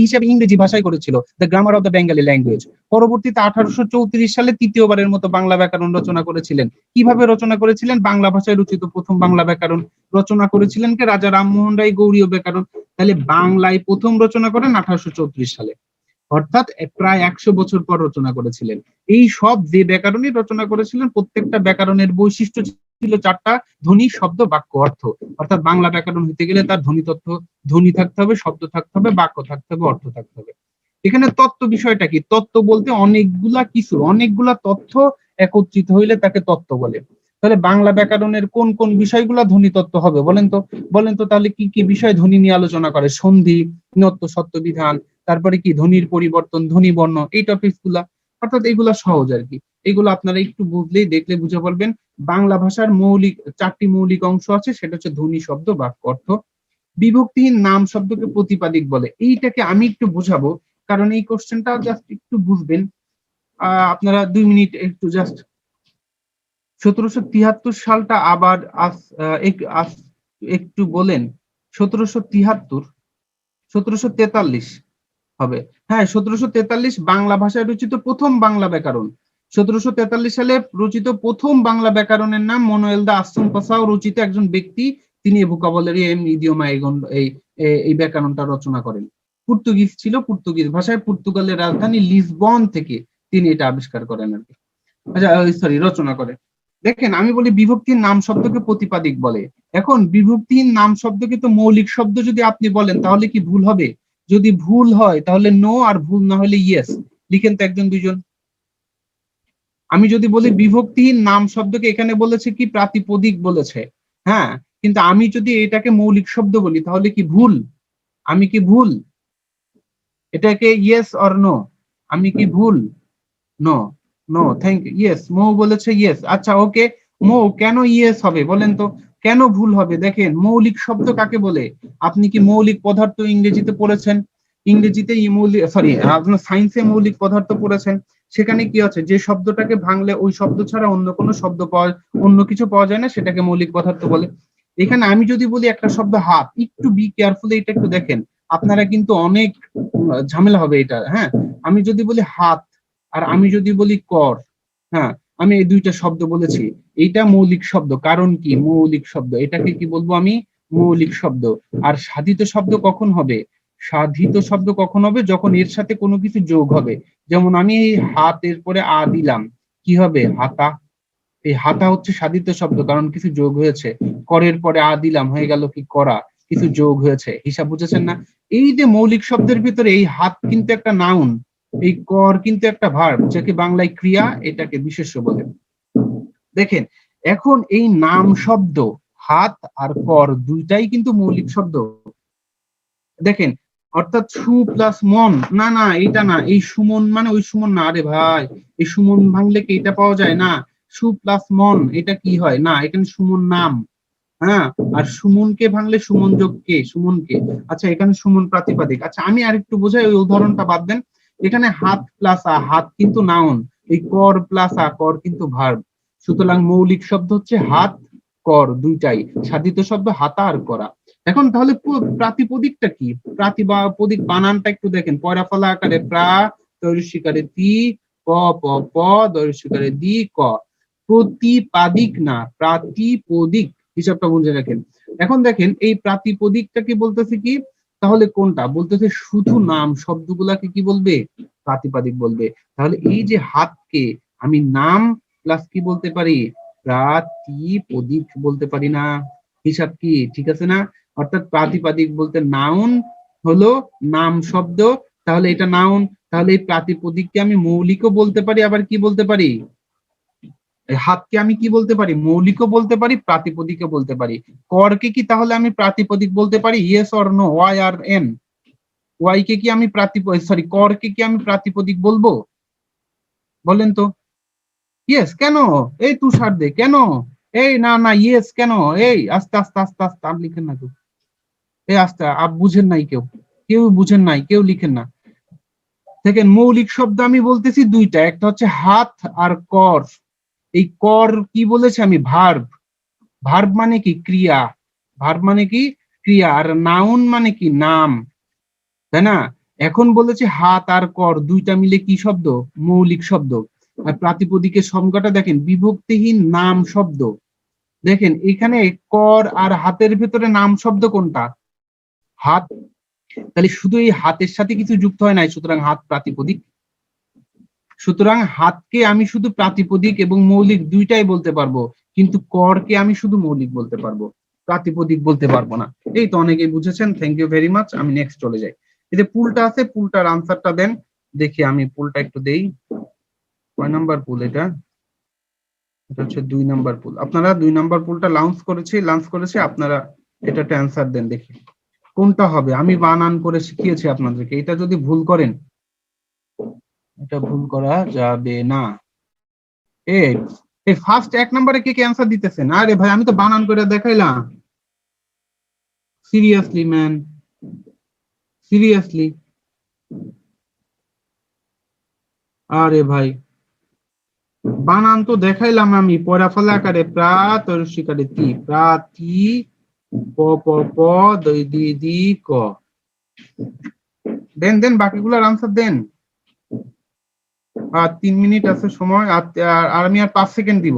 হিসাবে? ইংরেজি ভাষায় করেছিল, the grammar of the Bengali language. পরবর্তীতে 1834 সালে তৃতীয়বারের মতো বাংলা ব্যাকরণ রচনা করেছিলেন। কিভাবে রচনা করেছিলেন? বাংলা ভাষায় রচিত প্রথম বাংলা ব্যাকরণ রচনা করেছিলেন কে? রাজা রামমোহন রায়, গৌড়ীয় ব্যাকরণ। তাহলে বাংলায় প্রথম রচনা করেন 1834 সালে, অর্থাৎ প্রায় 100 বছর পর রচনা করেছিলেন। এই সব যে ব্যাকরণই রচনা করেছিলেন, প্রত্যেকটা ব্যাকরণের বৈশিষ্ট্য ছিল 4টা: ধ্বনি, শব্দ, বাক্য, অর্থ। অর্থাৎ বাংলা ব্যাকরণ হতে গেলে তার ধ্বনি থাকতে হবে, শব্দ থাকতে হবে, বাক্য থাকতে হবে, অর্থ থাকতে হবে। এখানে তত্ত্ব বিষয়টা কি? তত্ত্ব বলতে অনেকগুলা তথ্য একত্রিত হইলে তাকে তত্ত্ব বলে। তাহলে বাংলা ব্যাকরণের কোন কোন বিষয়গুলা ধ্বনি তত্ত্ব হবে বলেন তো তাহলে কি কি বিষয় ধ্বনি নিয়ে আলোচনা করে? সন্ধি, নত্ব, সত্য বিধান, তারপরে কি ধ্বনির পরিবর্তন, ধ্বনি বর্ণ, এই টপিকস গুলা। অর্থাৎ এগুলা সহজ আর কি, এগুলো আপনারা একটু বুঝলেই, দেখলে বুঝে পারবেন। বাংলা ভাষার 4টি মৌলিক অংশ আছে, সেটা হচ্ছে ধ্বনি, শব্দ, বাক্য, অর্থ। বিভক্তিহীন নাম শব্দকে প্রতিপাদিক বলে। এইটাকে আমি একটু বুঝাবো, কারণ এই কোশ্চেনটা জাস্ট একটু বুঝবেন। আপনারা 2 মিনিট একটু জাস্ট 1773 সালটা আবার একটু বলেন। 1773, 1743 হবে। হ্যাঁ, 1743 বাংলা ভাষায় রচিত প্রথম বাংলা ব্যাকরণ। 1743 সালে রচিত প্রথম বাংলা ব্যাকরণের নাম মনোয়েল দা আসুম্পাসাও রচিত একজন ব্যক্তি, তিনি ভোকাবুলারি এন্ড ইডিওমা এই ব্যাকরণটা রচনা করেন। পর্তুগিজ ছিল, পর্তুগিজ ভাষায় পর্তুগালের রাজধানী লিসবন থেকে তিনি এটা আবিষ্কার করেন আর কি। আচ্ছা, সরি, রচনা করে। দেখেন আমি বলি বিভক্তির নাম শব্দকে প্রতিপাদিক বলে। এখন বিভক্তিহীন নাম শব্দকে তো মৌলিক শব্দ যদি আপনি বলেন তাহলে কি ভুল হবে? যদি ভুল হয় তাহলে নো, আর ভুল না হলে ইয়েস। লিখেন তো একজন দুইজন। আমি যদি বলি বিভক্তিহীন নাম শব্দকে, এখানে বলেছে কি প্রাতিপদিক বলেছে, হ্যাঁ, কিন্তু আমি যদি এটাকে মৌলিক শব্দ বলি তাহলে কি ভুল? আমি কি ভুল? এটাকে ইয়েস অর নো? আমি কি ভুল? No, no, thank you. Yes, Mou বলেছে ইয়েস। আচ্ছা, ওকে। মৌ কেন ইয়েস হবে বলেন তো, কেন ভুল হবে? দেখেন মৌলিক শব্দ কাকে বলে? আপনি কি মৌলিক পদার্থ ইংরেজিতে পড়েছেন? ইংরেজিতে সরি, আপনার সায়েন্সে মৌলিক পদার্থ পড়েছেন। সেখানে কি আছে? যে শব্দটাকে ভাঙলে ওই শব্দ ছাড়া অন্য কিছু পাওয়া যায় না, সেটাকে মৌলিক পদার্থ বলে। এখানে আমি যদি বলি একটা শব্দ হাত, একটু বি কেয়ারফুল, এটা একটু দেখেন, আপনারা কিন্তু অনেক ঝামেলা হবে এটা। হ্যাঁ, আমি যদি বলি হাত, আর আমি যদি বলি কর, হ্যাঁ, আমি এই দুইটা শব্দ বলেছি, এইটা মৌলিক শব্দ। কারণ কি? মৌলিক শব্দ, এটাকে কি বলবো আমি? মৌলিক শব্দ। আর সাধিত শব্দ কখন হবে? সাধিত শব্দ কখন হবে? যখন এর সাথে কোনো কিছু যোগ হবে। যেমন আমি এই হাতের পরে আ দিলাম, কি হবে? হাতা। এই হাতা হচ্ছে সাধিত শব্দ, কারণ কিছু যোগ হয়েছে। করের পরে আ দিলাম, হয়ে গেল কি? করা। কিছু যোগ হয়েছে। হিসাব বুঝেছেন না? এই যে মৌলিক শব্দের ভিতরে এই হাত কিন্তু একটা নাউন, এই কর কিন্তু একটা ভার্ব, যাকে বাংলায় ক্রিয়া, এটাকে বিশেষ্য বলে। দেখেন এখন এই নাম শব্দ হাত আর কর দুইটাই কিন্তু মৌলিক শব্দ। দেখেন, অর্থাৎ সু প্লাস মন, না না এটা না, এই সুমন মানে ওই সুমন না, আরে ভাই, এই সুমন ভাঙলে কি এটা পাওয়া যায় না? সু প্লাস মন, এটা কি হয় না? এখানে সুমন নাম, হ্যাঁ, আর সুমনকে ভাঙলে সুমন যোগ কে? সুমনকে। আচ্ছা, এখানে সুমন প্রাতিপাদিক। আচ্ছা, আমি আরেকটু বোঝাই, ওই উদাহরণটা বাদ দেন। এখানে হাত প্লাস আ, হাত কিন্তু নাউন, এই কর প্লাস আ, কর কিন্তু ভার্ব। সুতরাং মৌলিক শব্দ হচ্ছে হাত, কর দুইটাই। সাধিত শব্দ হাতা আর করা। এখন তাহলে প্রাতিপদিকটা কি? প্রাতিপদিক বানানটা একটু দেখেন, পয়রা ফলা আকারে প্রা, তৈরসিকারে তি, প প প, দৈরসিকারে দি ক। প্রতিপাদিক না, প্রাতিপদিক, হিসাবটা বুঝে রাখেন। এখন দেখেন এই প্রাতিপদিকটাকে বলতেছে কি, তাহলে কোনটা বলতেছে? শুধু নাম শব্দগুলাকে কি বলবে? প্রাতিপাদিক বলবে। তাহলে এই যে হাতকে আমি নাম প্লাস কি বলতে পারি? প্রাতিপদিক বলতে পারি না? হিসাব কি ঠিক আছে না? অর্থাৎ প্রাতিপাদিক বলতে নাউন হলো নাম শব্দ, তাহলে এটা নাউন, তাহলে এই প্রাতিপদিককে আমি মৌলিকও বলতে পারি, আবার কি বলতে পারি? হাতকে আমি কি বলতে পারি? মৌলিকও বলতে পারি, প্রাতিপদিকও বলতে পারি। করকে কি তাহলে আমি প্রাতিপদিক বলতে পারি? ইয়েস অর নো, ওয়াই আর এন? ওয়াই কে কি আমি করকে কি আমি প্রাতিপদিক বলবো? বলেন তো। ইয়েস কেন? এই তুষার দে কেন? এই না না ইয়েস কেন? এই আস্তে আস্তে আস্তে আস্তে আর লিখেন না তো, এই আস্তে আপ বুঝেন নাই, কেউ কেউ বুঝেন নাই, কেউ লিখেন না। দেখেন মৌলিক শব্দ আমি বলতেছি দুইটা, একটা হচ্ছে হাত আর কর। এই কর কি বলেছে আমি? ভার্ব। ভার্ব মানে কি? ক্রিয়া। ভার্ব মানে কি? ক্রিয়া। আর নাউন মানে কি? নাম, তাই না? এখন বলেছে হাত আর কর দুইটা মিলে কি শব্দ? মৌলিক শব্দ। আর প্রাতিপদিকের সংজ্ঞাটা দেখেন, বিভক্তিহীন নাম শব্দ। দেখেন এখানে কর আর হাতের ভেতরে নাম শব্দ কোনটা? হাত। তাহলে শুধু এই হাতের সাথে কিছু যুক্ত হয় নাই, সুতরাং হাত প্রাতিপদিক। সুতরাং হাতকে আমি শুধু প্রাতিপদিক এবং মৌলিক দুইটাই বলতে পারবো, কিন্তু করকে আমি শুধু মৌলিক বলতে পারবো, প্রাতিপদিক বলতে পারবো না। এই তো অনেকেই বুঝেছেন, থ্যাংক ইউ ভেরি মাচ। আমি নেক্সট চলে যাই। এই যে পুলটা আছে, পুলটার আনসারটা দেন দেখি। আমি পুলটা একটু দেই। কয় নাম্বার পুল এটা? এটা হচ্ছে 2 নাম্বার পুল। আপনারা 2 নাম্বার পুলটা লঞ্চ করেছে, আপনারা এটাতে অ্যান্সার দেন দেখি কোনটা হবে। আমি বানান করে শিখিয়েছি আপনাদেরকে, এটা যদি ভুল করেন, এটা ভুল করা যাবে না। এই এই ফার্স্ট 1 নম্বরে কে কে অ্যান্সার দিতেছেন? আরে ভাই আমি তো বানান করে দেখাইলাম। Seriously man, seriously. আরে ভাই বানান তো দেখাইলাম আমি, পড়া ফলা আকারে প্রা, তরসিকারে তি, প্রাতি, প প প, দই দি দি ক। দেন দেন বাকিগুলোর আনসার দেন। আর 3 মিনিট আছে সময়, আর আমি আর 5 সেকেন্ড দিব।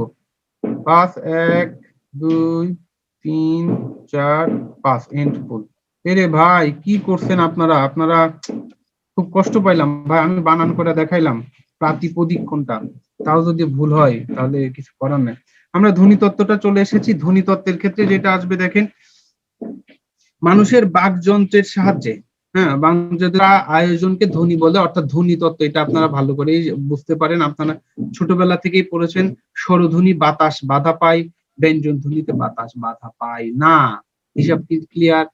5, 1, 2, 3, 4, 5 এন্ড ফুল। এরে ভাই কি করছেন আপনারা? আপনারা খুব কষ্ট পাইলাম ভাই। আমি বানান করে দেখাইলাম প্রাতিপদিক কোনটা, তাও যদি ভুল হয় তাহলে কিছু করার নেই। আমরা ধ্বনি তত্ত্বটা চলে এসেছি। ধ্বনি তত্ত্বের ক্ষেত্রে যেটা আসবে দেখেন, মানুষের বাকযন্ত্রের সাহায্যে, হ্যাঁ, বাকযন্ত্র আয়োজনকে ধ্বনি বলে, অর্থাৎ ধ্বনি তত্ত্ব। এটা আপনারা ভালো করে বুঝতে পারেন, আপনারা ছোটবেলা থেকেই পড়েছেন। স্বরধ্বনি বাতাস বাধা পায়, ব্যঞ্জন ধ্বনিতে বাতাস বাধা পায় না। হিসাব কি ক্লিয়ার?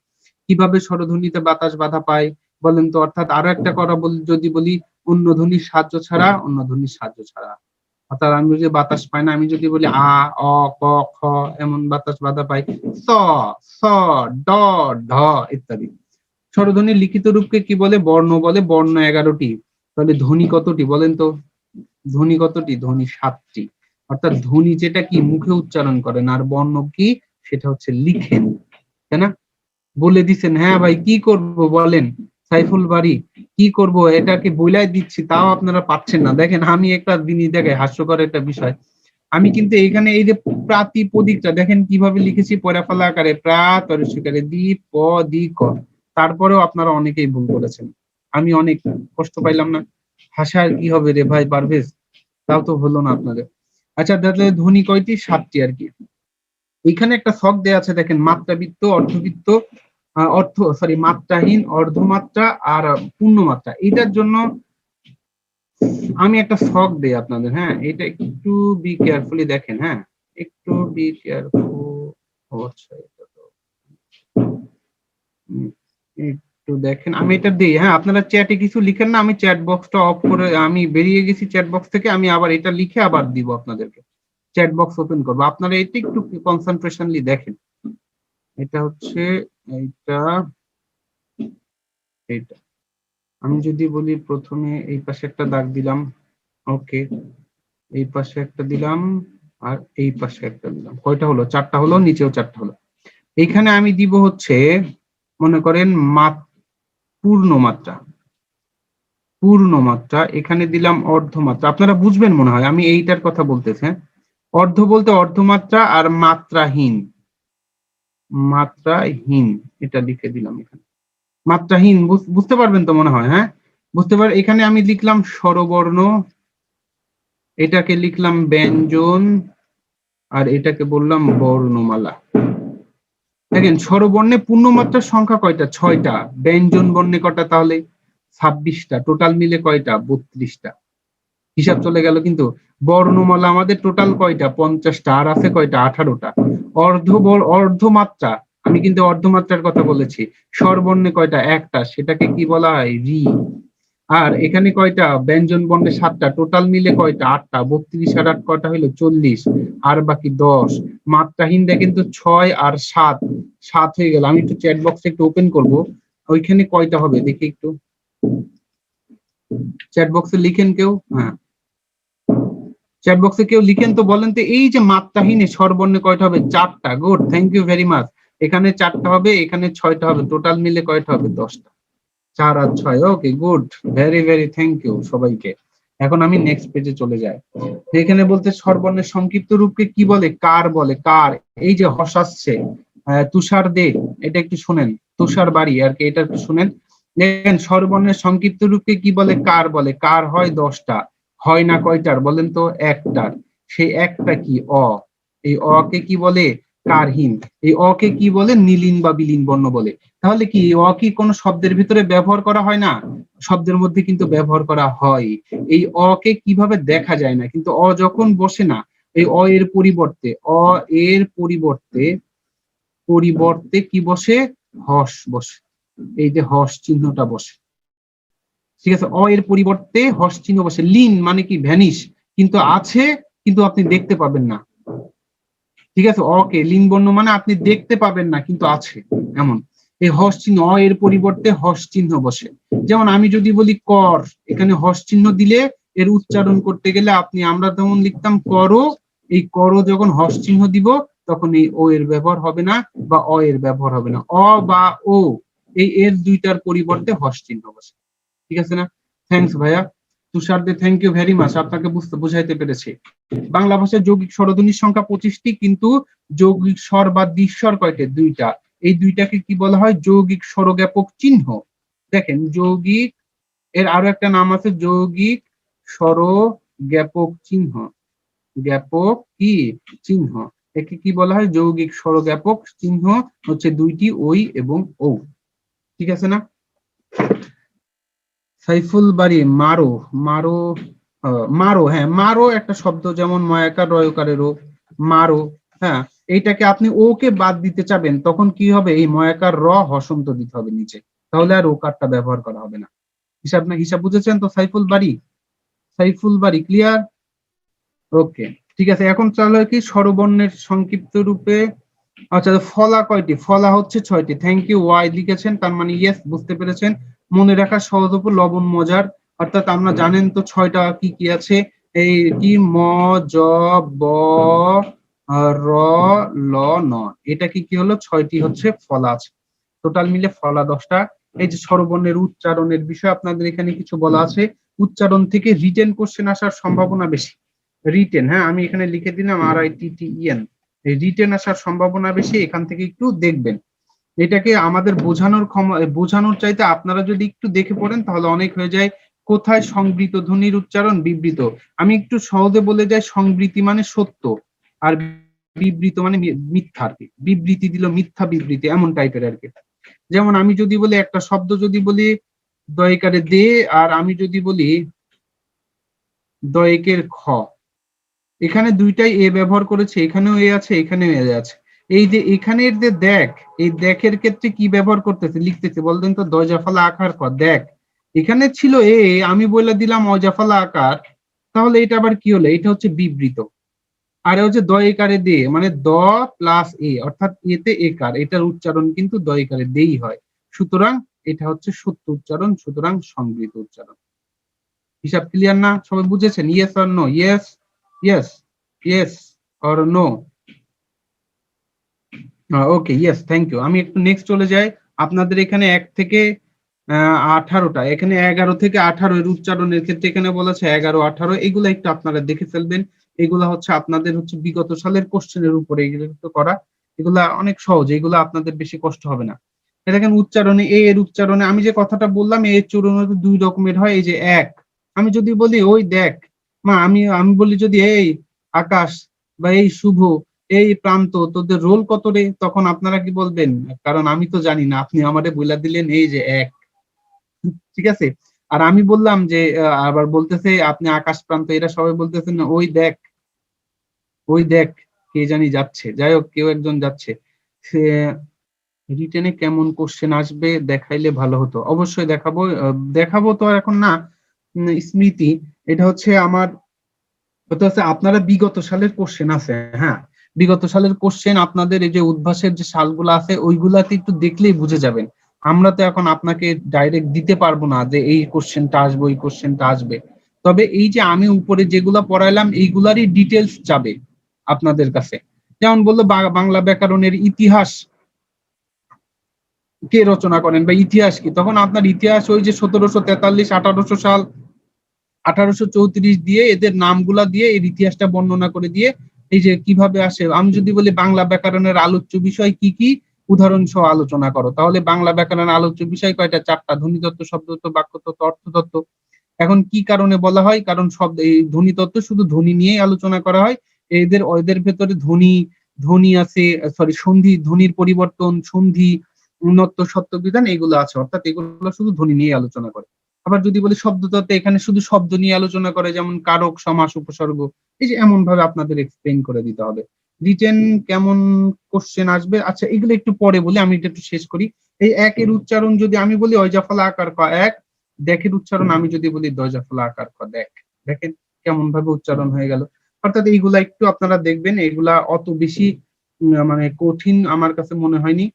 কিভাবে স্বরধ্বনিতে বাতাস বাধা পায় বলেন তো? অর্থাৎ আরো একটা কথা যদি বলি, অন্য ধ্বনির সাহায্য ছাড়া, অন্য ধ্বনির সাহায্য ছাড়া। অর্থাৎ আমি যদি বাতাস পাই না, আমি যদি বলি আ, অ, ক, খ, এমন বাতাস বাধা পাই, স, স, ড, ঢ ইত্যাদি। স্বরধ্বনির লিখিত রূপকে কি বলে? বর্ণ বলে। বর্ণ 11টি। তাহলে ধ্বনি কতটি বলেন তো? ধ্বনি কতটি? ধ্বনি 7টি। অর্থাৎ ধ্বনি যেটা কি মুখে উচ্চারণ করেন, আর বর্ণ কি সেটা হচ্ছে লিখেন, তাই না? বলে দিচ্ছেন। হ্যাঁ ভাই কি করব বলেন সাইফুল বাড়ি, কি করব এটাকে বইলাই দিচ্ছি, তাও আপনারা পাচ্ছেন না। দেখেন আমি একটা জিনিস দেখাই, হাস্যকর একটা বিষয়। আমি কিন্তু এখানে এই যে প্রাতিপদিকটা দেখেন কিভাবে লিখেছি, পয়রা ফলা আকারে প্রা, তরসিকারে দি, প, দি, ক। তারপরেও আপনারা অনেকেই ভুল করেছেন। আমি অনেক কষ্ট পাইলাম না। ভাষার কি হবে রে ভাই পারভেজ, তাও তো হলো না আপনাদের। আচ্ছা তাহলে ধ্বনি কয়টি? 7টি আর কি। এখানে একটা ছক দেয়া আছে দেখেন, মাত্রাবৃত্ত, অর্ধবৃত্ত, মাত্রাহীন, অর্ধমাত্রা আর পূর্ণমাত্রা। এটার জন্য আমি একটা ছক দেই আপনাদের। হ্যাঁ, এটা একটু বি কেয়ারফুলি দেখেন। হ্যাঁ, একটু বি কেয়ারফুল। আচ্ছা এটা তো একটু দেখেন, আমি এটা দিই। হ্যাঁ, আপনারা চ্যাটে কিছু লিখেন না, আমি চ্যাট বক্সটা অফ করে আমি বেরিয়ে গেছি চ্যাট বক্স থেকে। আমি আবার এটা লিখে আবার দিব আপনাদেরকে। চ্যাট বক্স ওপেন করবো, আপনারা এটা একটু কনসেন্ট্রেশনলি দেখেন। এটা হচ্ছে এইটা, এইটা আমি যদি বলি প্রথমে এই পাশে একটা দাগ দিলাম, ওকে, এই পাশে একটা দিলাম, আর এই পাশে একটা দিলাম। কয়টা হলো? 4টা হলো, নিচেও 4টা হলো। এখানে আমি দিব হচ্ছে মনে করেন পূর্ণমাত্রা, পূর্ণমাত্রা, এখানে দিলাম অর্ধমাত্রা। আপনারা বুঝবেন মনে হয় আমি এইটার কথা বলতেছি। অর্ধ বলতে অর্ধমাত্রা আর মাত্রাহীন, মাত্রাহীন এটা লিখে দিলাম এখানে, মাত্রাহীন বুঝতে পারবেন তো মনে হয়। হ্যাঁ, বুঝতে পার। এখানে আমি লিখলাম স্বরবর্ণ, এটাকে লিখলাম ব্যঞ্জন, আর এটাকে বললাম বর্ণমালা। দেখেন স্বরবর্ণে পূর্ণমাত্রার সংখ্যা কয়টা? 6টা। ব্যঞ্জন বর্ণে কয়টা? তাহলে 26টা। টোটাল মিলে কয়টা? 32টা। হিসাব চলে গেল। কিন্তু বর্ণমালা আমাদের টোটাল কয়টা? 50টা। আর আছে কয়টা? 18টা। অর্ধমাত্রা, আমি কিন্তু অর্ধমাত্রার কথা বলেছি। স্বরবর্ণে কয়টা? একটা, সেটাকে কি বলা হয়? রি। আর এখানে কয়টা? ব্যঞ্জন বর্ণে 7টা। টোটাল মিলে কয়টা? 8টা। 32 আর 8 কয়টা হইলো? 40। আর বাকি 10। মাত্রাহীনটা কিন্তু 6 আর 7, 7 হয়ে গেল। আমি একটু চ্যাট বক্সে একটু ওপেন করব, ওইখানে কয়টা হবে দেখি একটু। চ্যাট বক্সে লিখেন কেউ। হ্যাঁ, চ্যাট বক্সে কেউ লিখেন তো, বলেন তো এই যে মাত্রাহীনে স্বরবর্ণে কয়টা হবে? 4টা। Good, thank you very much. এখানে 4টা হবে, এখানে 6টা হবে, টোটাল মিলে কয়টা হবে? 10টা। 4 আর 6। Okay, good, very very thank you সবাইকে। এখন আমি নেক্সট পেজে চলে যাই। এখানে বলতে স্বরবর্ণের সংক্ষিপ্ত রূপকে কি বলে? কার বলে। কার। এই যে হস আসছে, তুষার দে, এটা একটু শুনেন। তুষার বাড়ি আর কি, এটা একটু শুনেন। দেখেন স্বরবর্ণের সংক্ষিপ্ত রূপকে কি বলে? কার বলে। কার হয় 10টা, হয় না কয়টার? বলেন তো? একটার। সেই একটা কি? অ। এই অ কে কি বলে? কারহীন। এই অ কে কি বলে? নীলিন বা বিলীন বর্ণ বলে। তাহলে কি অ কি কোনো শব্দের ভিতরে ব্যবহার করা হয় না? শব্দের মধ্যে কিন্তু ব্যবহার করা হয়। এই অ কে কিভাবে দেখা যায় না, কিন্তু অ যখন বসে না, এই অ এর পরিবর্তে, অ এর পরিবর্তে, পরিবর্তে কি বসে? হস বসে। এই যে হস চিহ্নটা বসে। ঠিক আছে, অ এর পরিবর্তে হস চিহ্ন বসে। লিন মানে কি? ভ্যানিশ। কিন্তু আছে, কিন্তু আপনি দেখতে পাবেন না। ঠিক আছে, অকে লিন বর্ণ মানে আপনি দেখতে পাবেন না কিন্তু আছে, এমন। এই হস চিহ্ন, অ এর পরিবর্তে হস চিহ্ন বসে। যেমন আমি যদি বলি কর, এখানে হস চিহ্ন দিলে এর উচ্চারণ করতে গেলে আমরা যেমন লিখতাম করো, এই করো যখন হস চিহ্ন দিব তখন এই ও এর ব্যবহার হবে না, বা অ এর ব্যবহার হবে না। অ বা ও, এই এর দুইটার পরিবর্তে হস চিহ্ন বসে। ঠিক আছে না? থ্যাংকস ভাইয়া। তুষার দে, থ্যাংক ইউ ভেরি মাচ, আপনাকে বুঝাইতে পেরেছি। বাংলা ভাষায় যৌগিক স্বরধ্বনির সংখ্যা 25টি, কিন্তু যৌগিক স্বর বা দ্বিস্বর কয়টি? 2টা। এই দুইটাকে কি বলা হয়? যৌগিক স্বরজ্ঞাপক চিহ্ন। দেখেন যৌগিক, এর আরো একটা নাম আছে যৌগিক স্বরজ্ঞাপক চিহ্ন। জ্ঞাপক কি? চিহ্ন। একে কি বলা হয়? যৌগিক স্বরজ্ঞাপক চিহ্ন হচ্ছে 2টি, ওই এবং ও। ঠিক আছে না? সাইফুল বাড়ি, মারো। মারো, মারো, হ্যাঁ মারো একটা শব্দ, যেমন ময়াকার রয়কারেরও মারো। হ্যাঁ, এইটাকে আপনি ও কে বাদ দিতে চাবেন, তখন কি হবে? এই ময়াকার র হসন্ত দিতে হবে নিচে, তাহলে আর ওকারটা ব্যবহার করা হবে না। হিসাব বুঝেছেন তো সাইফুল বাড়ি? সাইফুল বাড়ি ক্লিয়ার? ওকে, ঠিক আছে। এখন চলো কি স্বরবর্ণের সংক্ষিপ্ত রূপে। আচ্ছা, ফলা কয়টি? ফলা হচ্ছে 6টি। থ্যাংক ইউ, ওয়াই লিখেছেন, তার মানে ইয়েস, বুঝতে পেরেছেন। মনে রাখা সহজ উপ লবণ মজার, অর্থাৎ আমরা জানেন তো 6টা কি কি আছে। এই কি? ম, জ, ব, র, ল, ন। এটা কি কি হলো? 6টি হচ্ছে ফলা আছে। টোটাল মিলে ফলা 10টা। এই যে স্বরবর্ণের উচ্চারণের বিষয় আপনাদের এখানে কিছু বলা আছে। উচ্চারণ থেকে রিটেন কোশ্চেন আসার সম্ভাবনা বেশি। রিটেন, হ্যাঁ আমি এখানে লিখে দিলাম RITTEN। এই রিটেন আসার সম্ভাবনা বেশি, এখান থেকে একটু দেখবেন। এটাকে আমাদের বোঝানোর চাইতে আপনারা যদি একটু দেখে পড়েন তাহলে অনেক হয়ে যায়। কোথায় সংবৃত ধ্বনির উচ্চারণ? বিবৃত। আমি একটু সহজে বলে যাই, সংবৃতি মানে সত্য, আর বিবৃত মানে মিথ্যা আর কি। বিবৃতি দিল মিথ্যা বিবৃতি, এমন টাইপের আর কি। যেমন আমি যদি বলি একটা শব্দ, যদি বলি দয়কারে দে, আর আমি যদি বলি দয়কের খ, এখানে দুইটাই এ ব্যবহার করেছে, এখানেও এ আছে, এখানেও এ আছে। এই যে এখানের যে দেখ, এই দেখের ক্ষেত্রে কি ব্যবহার করতেছে? লিখতেছে, বলতেন তো দয়জাফলা আকার ক, দেখ। এখানে ছিল এ, আমি বলে দিলাম অজাফলা আকার, তাহলে এটা আবার কি হলো? এটা হচ্ছে বিবৃত। আর হচ্ছে দয়কারে দে, মানে দ প্লাস এ, অর্থাৎ এতে একার, এটার উচ্চারণ কিন্তু দয়কারে দেই হয়। সুতরাং এটা হচ্ছে সত্য উচ্চারণ, সুতরাং সংবৃত উচ্চারণ। হিসাব ক্লিয়ার না? সবাই বুঝেছেন? Yes or no? Yes, yes, yes or no? Okay, yes, thank you. আমি একটু নেক্সট চলে যাই। আপনাদের এখানে ১ থেকে ১৮টা, এখানে ১১ থেকে ১৮ এর উচ্চারণের ক্ষেত্রে এখানে বলা আছে ১১, ১৮, এগুলা একটু আপনারা দেখে ফেলবেন। এগুলা হচ্ছে আপনাদের হচ্ছে বিগত সালের কোশ্চেনের উপরে এগুলো তো করা। এগুলা অনেক সহজ, এগুলা আপনাদের বেশি কষ্ট হবে না। দেখেন উচ্চারণে এ এর উচ্চারণে আমি যে কথাটা বললাম, এ এর উচ্চারণে ২ রকমের হয়। এই যে এক, আমি যদি বলি ওই দেখ, মা আমি আমি বলি যদি এই আকাশ বা এই শুভ, এই প্রান্ত, তোদের রোল কত রে? তখন আপনারা কি বলবেন? কারণ আমি তো জানি না। আপনি আমারে বইলা দিলেন এই যে ১। ঠিক আছে? আর আমি বললাম যে আবার বলতেছে আপনি আকাশ প্রান্ত, এরা সবাই বলতেছেন ওই দেখ, ওই দেখ কে জানি যাচ্ছে। যাই হোক কেউ একজন যাচ্ছে। সে রিটেনে কেমন কোশ্চেন আসবে দেখাইলে ভালো হতো। অবশ্যই দেখাবো। দেখাবো তো এখন না। স্মৃতি, এটা হচ্ছে আমার, ওটা হচ্ছে আপনারা বিগত সালের কোশ্চেন আছে, হ্যাঁ, বিগত সালের কোশ্চেন আপনাদের এই যে উদ্ভাসের যে সালগুলো আছে ওইগুলাতে একটু দেখলেই বুঝে যাবেন। আমরা তো এখন আপনাকে ডাইরেক্ট দিতে পারবো না যে এই কোশ্চেনটা আসবে ওই কোশ্চেনটা আসবে। তবে এই যে আমি উপরে যেগুলা পড়াইলাম এইগুলারই ডিটেলস যাবে আপনাদের কাছে। যেমন বললো বাংলা ব্যাকরণের ইতিহাস কে রচনা করেন বা ইতিহাস কি, তখন আপনার ইতিহাস ওই যে ১৭৪৩, ১৮০০ সাল, ১৮৩৪ দিয়ে এদের নামগুলা দিয়ে এর ইতিহাসটা বর্ণনা করে দিয়ে এই যে কিভাবে আসে। আমি যদি বলি বাংলা ব্যাকরণের আলোচ্য বিষয় কি কি, উদাহরণ সহ আলোচনা করো, তাহলে বাংলা ব্যাকরণের আলোচ্য বিষয় কয়টা? ৪টা: ধ্বনিতত্ত্ব, শব্দতত্ত্ব, বাক্যতত্ত্ব, অর্থতত্ত্ব। এখন কি কারণে বলা হয়? কারণ শব্দ এই ধ্বনিতত্ত্ব শুধু ধ্বনি নিয়েই আলোচনা করা হয়। এদের এদের ভেতরে ধ্বনি, ধ্বনি আছে, সরি সন্ধি, ধ্বনির পরিবর্তন, সন্ধি, উন্নত, সত্য বিধান, এগুলো আছে। অর্থাৎ এগুলো শুধু ধ্বনি নিয়ে আলোচনা করে। আবার যদি বলি শব্দতত্ত্ব, এখানে শুধু শব্দ নিয়ে আলোচনা করে, যেমন কারক, সমাস, উপসর্গ। এই যে এমন ভাবে আপনাদের এক্সপ্লেইন করে দিতে হবে। রিটেন কেমন কোশ্চেন আসবে, আচ্ছা এগুলো একটু পরে বলি, আমি এটা একটু শেষ করি। এই একের উচ্চারণ যদি আমি বলি অজফলা আকার ক এক, দেখের উচ্চারণ আমি যদি বলি দজফলা আকার ক দেখ, দেখেন কেমন ভাবে উচ্চারণ হয়ে গেল। অর্থাৎ এইগুলা একটু আপনারা দেখবেন, এগুলা অত বেশি মানে কঠিন আমার কাছে মনে হয়নি।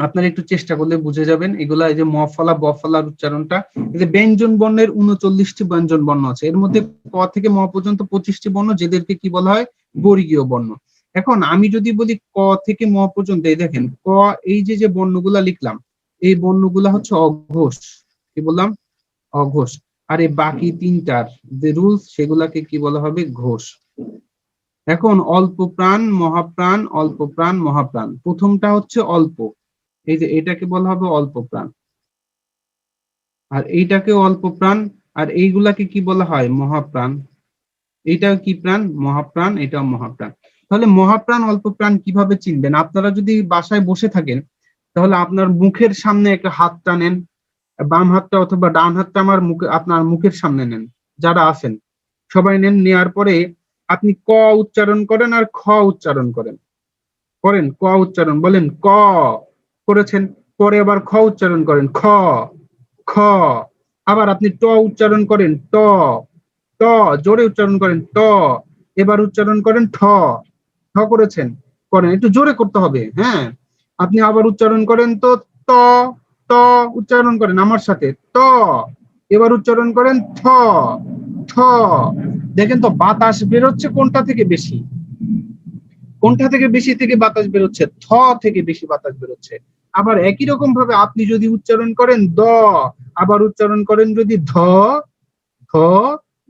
আপনারা একটু চেষ্টা করলে বুঝে যাবেন এগুলা। এই যে ম ফলা ব ফলার উচ্চারণটা, এই যে ব্যঞ্জন বর্ণের ৩৯টি ব্যঞ্জন বর্ণ আছে, এর মধ্যে ক থেকে ম পর্যন্ত 25টি বর্ণ, যেদেরকে কি বলা হয়? বর্গীয় বর্ণ। এখন আমি যদি বলি ক থেকে ম পর্যন্ত, এই দেখেন ক, এই যে যে বর্ণগুলা লিখলাম, এই বর্ণগুলা হচ্ছে অঘোষ। কি বললাম? অঘোষ। আর এই বাকি তিনটার যে রুলস, সেগুলাকে কি বলা হবে? ঘোষ। এখন অল্প প্রাণ, মহাপ্রাণ, অল্প প্রাণ, মহাপ্রাণ। প্রথমটা হচ্ছে অল্প, এই যে এটাকে বলা হবে অল্প প্রাণ, আর এইটাকে অল্প প্রাণ, আর এইগুলাকে কি বলা হয়? মহাপ্রাণ। এইটাও কি প্রাণ? মহাপ্রাণ। এটাও মহাপ্রাণ। তাহলে মহাপ্রাণ, অল্প প্রাণ কিভাবে চিনবেন? আপনারা যদি বাসায় বসে থাকেন, তাহলে আপনার মুখের সামনে একটা হাতটা নেন, বাম হাতটা অথবা ডান হাতটা আমার মুখে, আপনার মুখের সামনে নেন। যারা আছেন সবাই নেন। নেওয়ার পরে আপনি ক উচ্চারণ করেন আর খ উচ্চারণ করেন। করেন ক উচ্চারণ, বলেন ক, করেছেন। পরে আবার খ উচ্চারণ করেন, খ, খ। আবার আপনি ট উচ্চারণ করেন, ট, ট, জোরে উচ্চারণ করেন, ট। এবার উচ্চারণ করেন ঠ, ঠ করেছেন, করেন, একটু জোরে করতে হবে, হ্যাঁ। আপনি আবার উচ্চারণ করেন তো ত, ত উচ্চারণ করেন আমার সাথে, ত। এবার উচ্চারণ করেন থ, ঠ। দেখেন তো বাতাস বেরোচ্ছে কোনটা থেকে বেশি? কোনটা থেকে বেশি থেকে বাতাস বেরোচ্ছে? থ থেকে বেশি বাতাস বেরোচ্ছে। আবার একই রকম ভাবে আপনি যদি উচ্চারণ করেন দ, আবার উচ্চারণ করেন যদি ধ, ধ,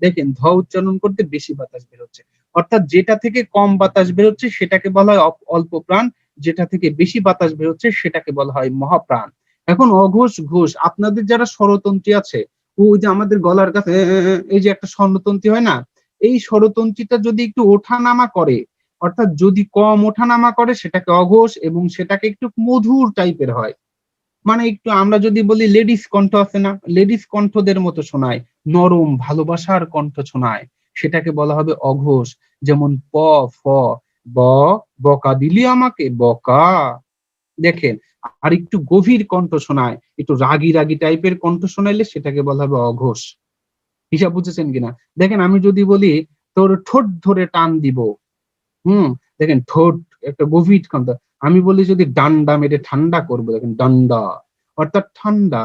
দেখেন ধ উচ্চারণ করতে বেশি বাতাস বেরোচ্ছে। অর্থাৎ যেটা থেকে কম বাতাস বেরোচ্ছে সেটাকে বলা হয় অল্প প্রাণ, যেটা থেকে বেশি বাতাস বেরোচ্ছে সেটাকে বলা হয় মহাপ্রাণ। এখন অঘোষ, ঘোষ, আপনাদের যারা স্বরতন্ত্রী আছে, ওই যে আমাদের গলার কাছে এই যে একটা স্বরতন্ত্রী হয় না, এই স্বরতন্ত্রীটা যদি একটু ওঠানামা করে, অর্থাৎ যদি কম ওঠানামা করে সেটাকে অঘোষ, এবং সেটাকে একটু মধুর টাইপের হয়, মানে একটু আমরা যদি বলি লেডিস কণ্ঠ আছে না, লেডিস কণ্ঠদের মতো শোনায়, নরম ভালোবাসার কণ্ঠ শোনায়, সেটাকে বলা হবে অঘোষ। যেমন প, ফ, ব, বকা দিলি আমাকে বকা, দেখেন। আর একটু গভীর কণ্ঠ শোনায়, একটু রাগী রাগী টাইপের কণ্ঠ শোনাইলে সেটাকে বলা হবে অঘোষ। হিসাব বুঝেছেন কিনা? দেখেন আমি যদি বলি তোর ঠোঁট ধরে টান দিব, হুম, দেখেন ঠোঁট একটা গভীর কণ্ঠ। আমি বলি যদি ডান্ডা মেরে ঠান্ডা করবো, দেখেন ডান্ডা, অর্থাৎ ঠান্ডা।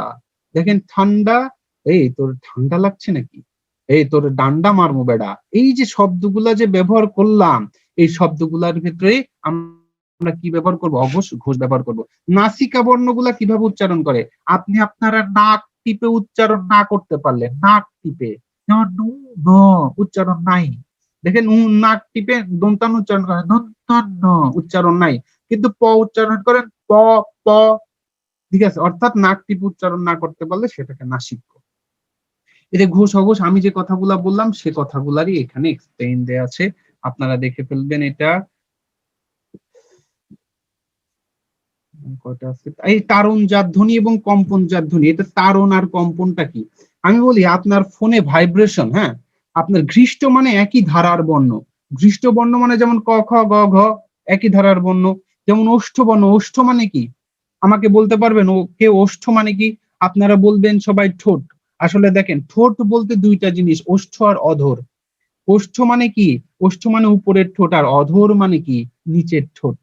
দেখেন ঠান্ডা, এই তোর ঠান্ডা লাগছে নাকি, এই তোর ডান্ডা মারমু বেড়া। এই যে শব্দগুলা যে ব্যবহার করলাম, এই শব্দগুলার ক্ষেত্রে আমরা কি ব্যবহার করব? অঘোষ ঘোষ ব্যবহার করব। নাসিকা বর্ণগুলা কিভাবে উচ্চারণ করে? আপনি আপনারা নাক টিপে উচ্চারণ না করতে পারলে, নাক টিপে, যেমন নু ন উচ্চারণ নাই। দেখেন নাক টিপে দন্তান উচ্চারণ করেন, দন্তান উচ্চারণ নাই, কিন্তু প উচ্চারণ করেন প প। ঠিক আছে, অর্থাৎ নাক টিপে উচ্চারণ না করতে পারলে সেটাকে নাসিক্য। এতে ঘোষ অঘোষ আমি যে কথাগুলা বললাম সে কথাগুলারই এখানে এক্সপ্লেইন দেয়া আছে, আপনারা দেখে ফেলবেন। এটা কয়টা আছে? এই তারণ জাত ধ্বনি এবং কম্পন জাত ধ্বনি, এটা তারণ আর কম্পনটা কি? আমি বলি আপনার ফোনে ভাইব্রেশন, হ্যাঁ, আপনার ঘৃষ্ট মানে একই ধারার বর্ণ, ঘৃষ্ট বর্ণ মানে যেমন ক খ গ ঘ একই ধারার বর্ণ, যেমন ওষ্ঠ বর্ণ, ওষ্ঠ মানে কি? আমাকে বলতে পারবেন ও কে ওষ্ঠ মানে কি? আপনারা বলবেন সবাই ঠোঁট। আসলে দেখেন ঠোঁট বলতে দুইটা জিনিস, ওষ্ঠ আর অধর। ওষ্ঠ মানে কি? ওষ্ঠ মানে উপরের ঠোঁট, আর অধর মানে কি? নিচের ঠোঁট।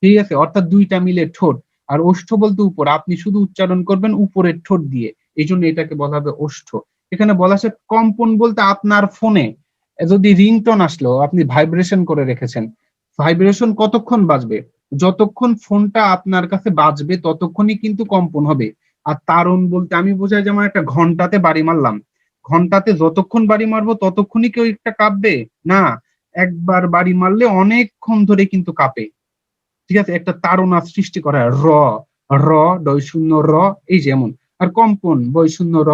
ঠিক আছে, অর্থাৎ দুইটা মিলে ঠোঁট। আর ওষ্ঠ বলতে উপর, আপনি শুধু উচ্চারণ করবেন উপরের ঠোঁট দিয়ে, এই জন্য এটাকে বলা হবে ওষ্ঠ। এখানে বলা আছে কম্পন বলতে আপনার ফোনে যদি রিংটোন আসলো, আপনি ভাইব্রেশন করে রেখেছেন, ভাইব্রেশন কতক্ষণ বাজবে? যতক্ষণ ফোনটা আপনার কাছে বাজবে ততক্ষণই কিন্তু কম্পন হবে। আর তারণ বলতে আমি বোঝাই যেমন একটা ঘন্টাতে বাড়ি মারলাম, ঘন্টাতে যতক্ষণ বাড়ি মারবো ততক্ষণই কেউ একটা কাঁপবে না, একবার বাড়ি মারলে অনেকক্ষণ ধরে কিন্তু কাঁপে। ঠিক আছে, একটা তাড়না সৃষ্টি করা র, র ডয় শূন্য র, এই যেমন। আর কম্পন বয় শূন্য র,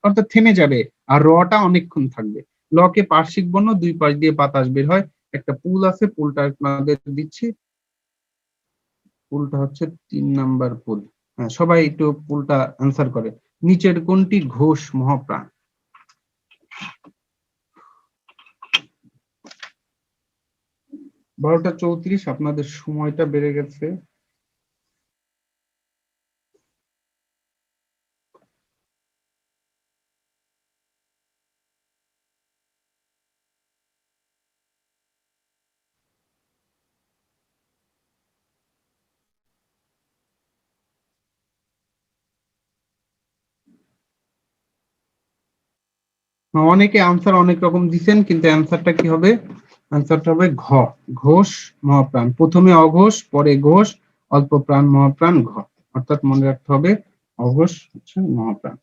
অর্থাৎ থেমে যাবে, আর রটা অনেকক্ষণ থাকবে। লকে পার্শ্বিক বর্ণ, দুই পাশ দিয়ে বাতাস বের হয়। একটা পুল আছে, পুলটা আপনাদের দিচ্ছি। পুলটা হচ্ছে 3 নাম্বার পুল। হ্যাঁ, সবাই একটু পুলটা আনসার করে। নিচের কোনটি ঘোষ মহাপ্রাণ? 12টা 34, আপনাদের সময়টা বেড়ে গেছে। অনেকে আনসার অনেক রকম দিচ্ছেন, কিন্তু অ্যান্সারটা কি হবে? অ্যান্সারটা হবে ঘ, ঘোষ মহাপ্রাণ। প্রথমে অঘোষ, পরে ঘোষ, অল্প প্রাণ মহাপ্রাণ ঘ। অর্থাৎ মনে রাখতে হবে অঘোষ হচ্ছে মহাপ্রাণ।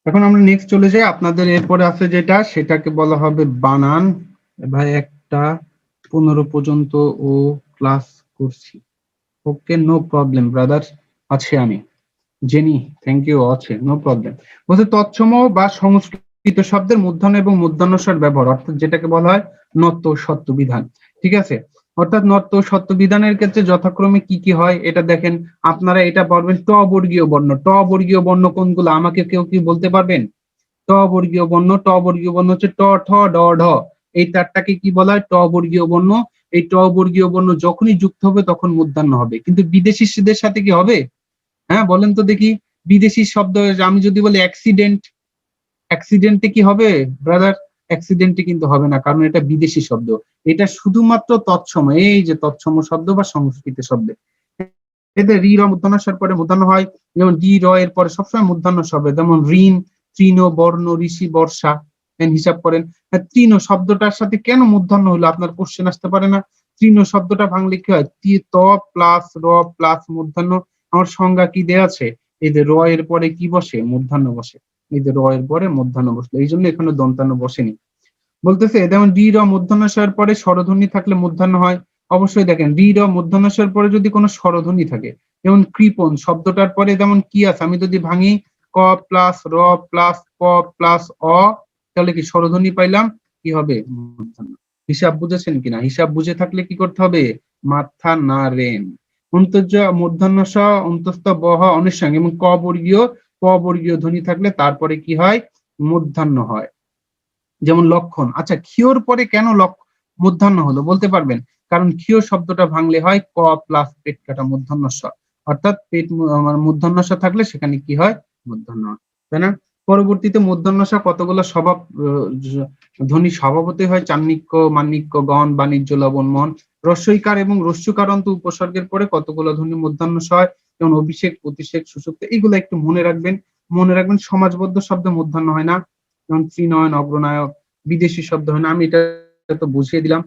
এখন আমরা নেক্সট চলে যাই, আপনাদের এরপরে আছে যেটা, সেটাকে বলা হবে বানান। ভাই 1টা 15 পর্যন্ত ও ক্লাস করছি। ওকে, নো প্রবলেম ব্রাদার, আছে আমি জেনি, থ্যাংক ইউ, আছে নো প্রবলেম। বলছে তৎসম বা সংস্কৃত শব্দের মূর্ধন্য এবং মূর্ধন্যস্বর ব্যবহার, অর্থাৎ যেটাকে বলা হয় নত্য সত্য বিধান। ঠিক আছে, অর্থাৎ নত্য সত্য বিধানের ক্ষেত্রে যথাক্রমে কি কি হয় এটা দেখেন। আপনারা এটা পড়বেন ট বর্গীয় বর্ণ, ট বর্গীয় বর্ণ কোনগুলো আমাকে কেউ কি বলতে পারবেন? ট বর্গীয় বর্ণ, ট বর্গীয় বর্ণ হচ্ছে ট ঠ ড ঢ, এই চারটাকে কি বলা হয়? ট বর্গীয় বর্ণ। এই ট বর্গীয় বর্ণ যখনই যুক্ত হবে তখন মূর্ধন্য হবে, কিন্তু বিদেশিদের সাথে কি হবে? হ্যাঁ বলেন তো দেখি, বিদেশি শব্দ আমি যদি বলি অ্যাক্সিডেন্ট, অ্যাক্সিডেন্টে কি হবে ব্রাদার? অ্যাক্সিডেন্টে কিন্তু হবে না, কারণ এটা বিদেশি শব্দ। এটা শুধুমাত্র তৎসম, এই যে তৎসম শব্দ বা সংস্কৃত শব্দে, এতে রি র মূর্ধন্যস্বর পরে মূর্ধন্য হয়। যেমন ডি র এর পরে সবসময় মূর্ধন্য হবে, যেমন ঋণ, তৃণ, বর্ণ, ঋষি, বর্ষা। হিসাব করেন তৃণ শব্দটার সাথে কেন মূর্ধন্য হলো, আপনার কোশ্চেন আসতে পারে না? তৃণ শব্দটা ভাঙলে কি হয়? ত প্লাস র প্লাস মূর্ধন্য। আমার সংজ্ঞা কি দেয়া আছে? এই যে র এর পরে কি বসে? মূর্ধন্য বসে। এই যে র এর পরে মূর্ধন্য বসলো, এই জন্য এখানে দন্তান্ন বসেনি। বলতেছে যেমন ডি র মূর্ধন্যস্বরের পরে স্বরধ্বনি থাকলে মূর্ধন্য হয়। অবশ্যই দেখেন ডি র মূর্ধন্যস্বরের পরে যদি কোনো স্বরধ্বনি থাকে, যেমন কৃপণ শব্দটার পরে যেমন কি আছে, আমি যদি ভাঙি ক প্লাস র প্লাস প প্লাস অ, তাহলে কি স্বরধ্বনি পাইলাম? কি হবে? মূর্ধন্য। হিসাব বুঝেছেন কিনা? হিসাব বুঝে থাকলে কি করতে হবে? মাথা না রেন। অন্তর্য মূর্ধন্য স অন্তস্থ বহ অনুসঙ্গ, এবং ক বর্গীয় প বর্গীয় ধ্বনি থাকলে তারপরে কি হয়? মূর্ধন্য হয়। যেমন লক্ষণ। আচ্ছা, ক্ষীয়র পরে কেন মূর্ধন্য হলো বলতে পারবেন? কারণ ক্ষীয় শব্দটা ভাঙলে হয় ক প্লাস পেট কাটা মূর্ধন্য স, অর্থাৎ পেট মূর্ধন্য স থাকলে সেখানে কি হয়? মূর্ধন্য, তাই না? পরবর্তীতে মূর্ধন্য স কতগুলো স্বভাব ধ্বনি স্বভাবতই হয়, চান্নিক্য, মান্নিক্য, গণ, বাণিজ্য, লবণ, মন। রস্বইকার এবং রস্যুকারন্ত উপসর্গের পরে কতগুলো ধ্বনি মূর্ধন্য স হয়, যেমন অভিষেক, প্রতিষেক, সুষুপ্ত। এগুলো একটু মনে রাখবেন। মনে রাখবেন সমাজবদ্ধ শব্দ মূর্ধন্য হয় না, যেমন ত্রিনয়ন, অগ্রনায়ক। বিদেশি শব্দ হয় না, আমি এটা তো বুঝিয়ে দিলাম।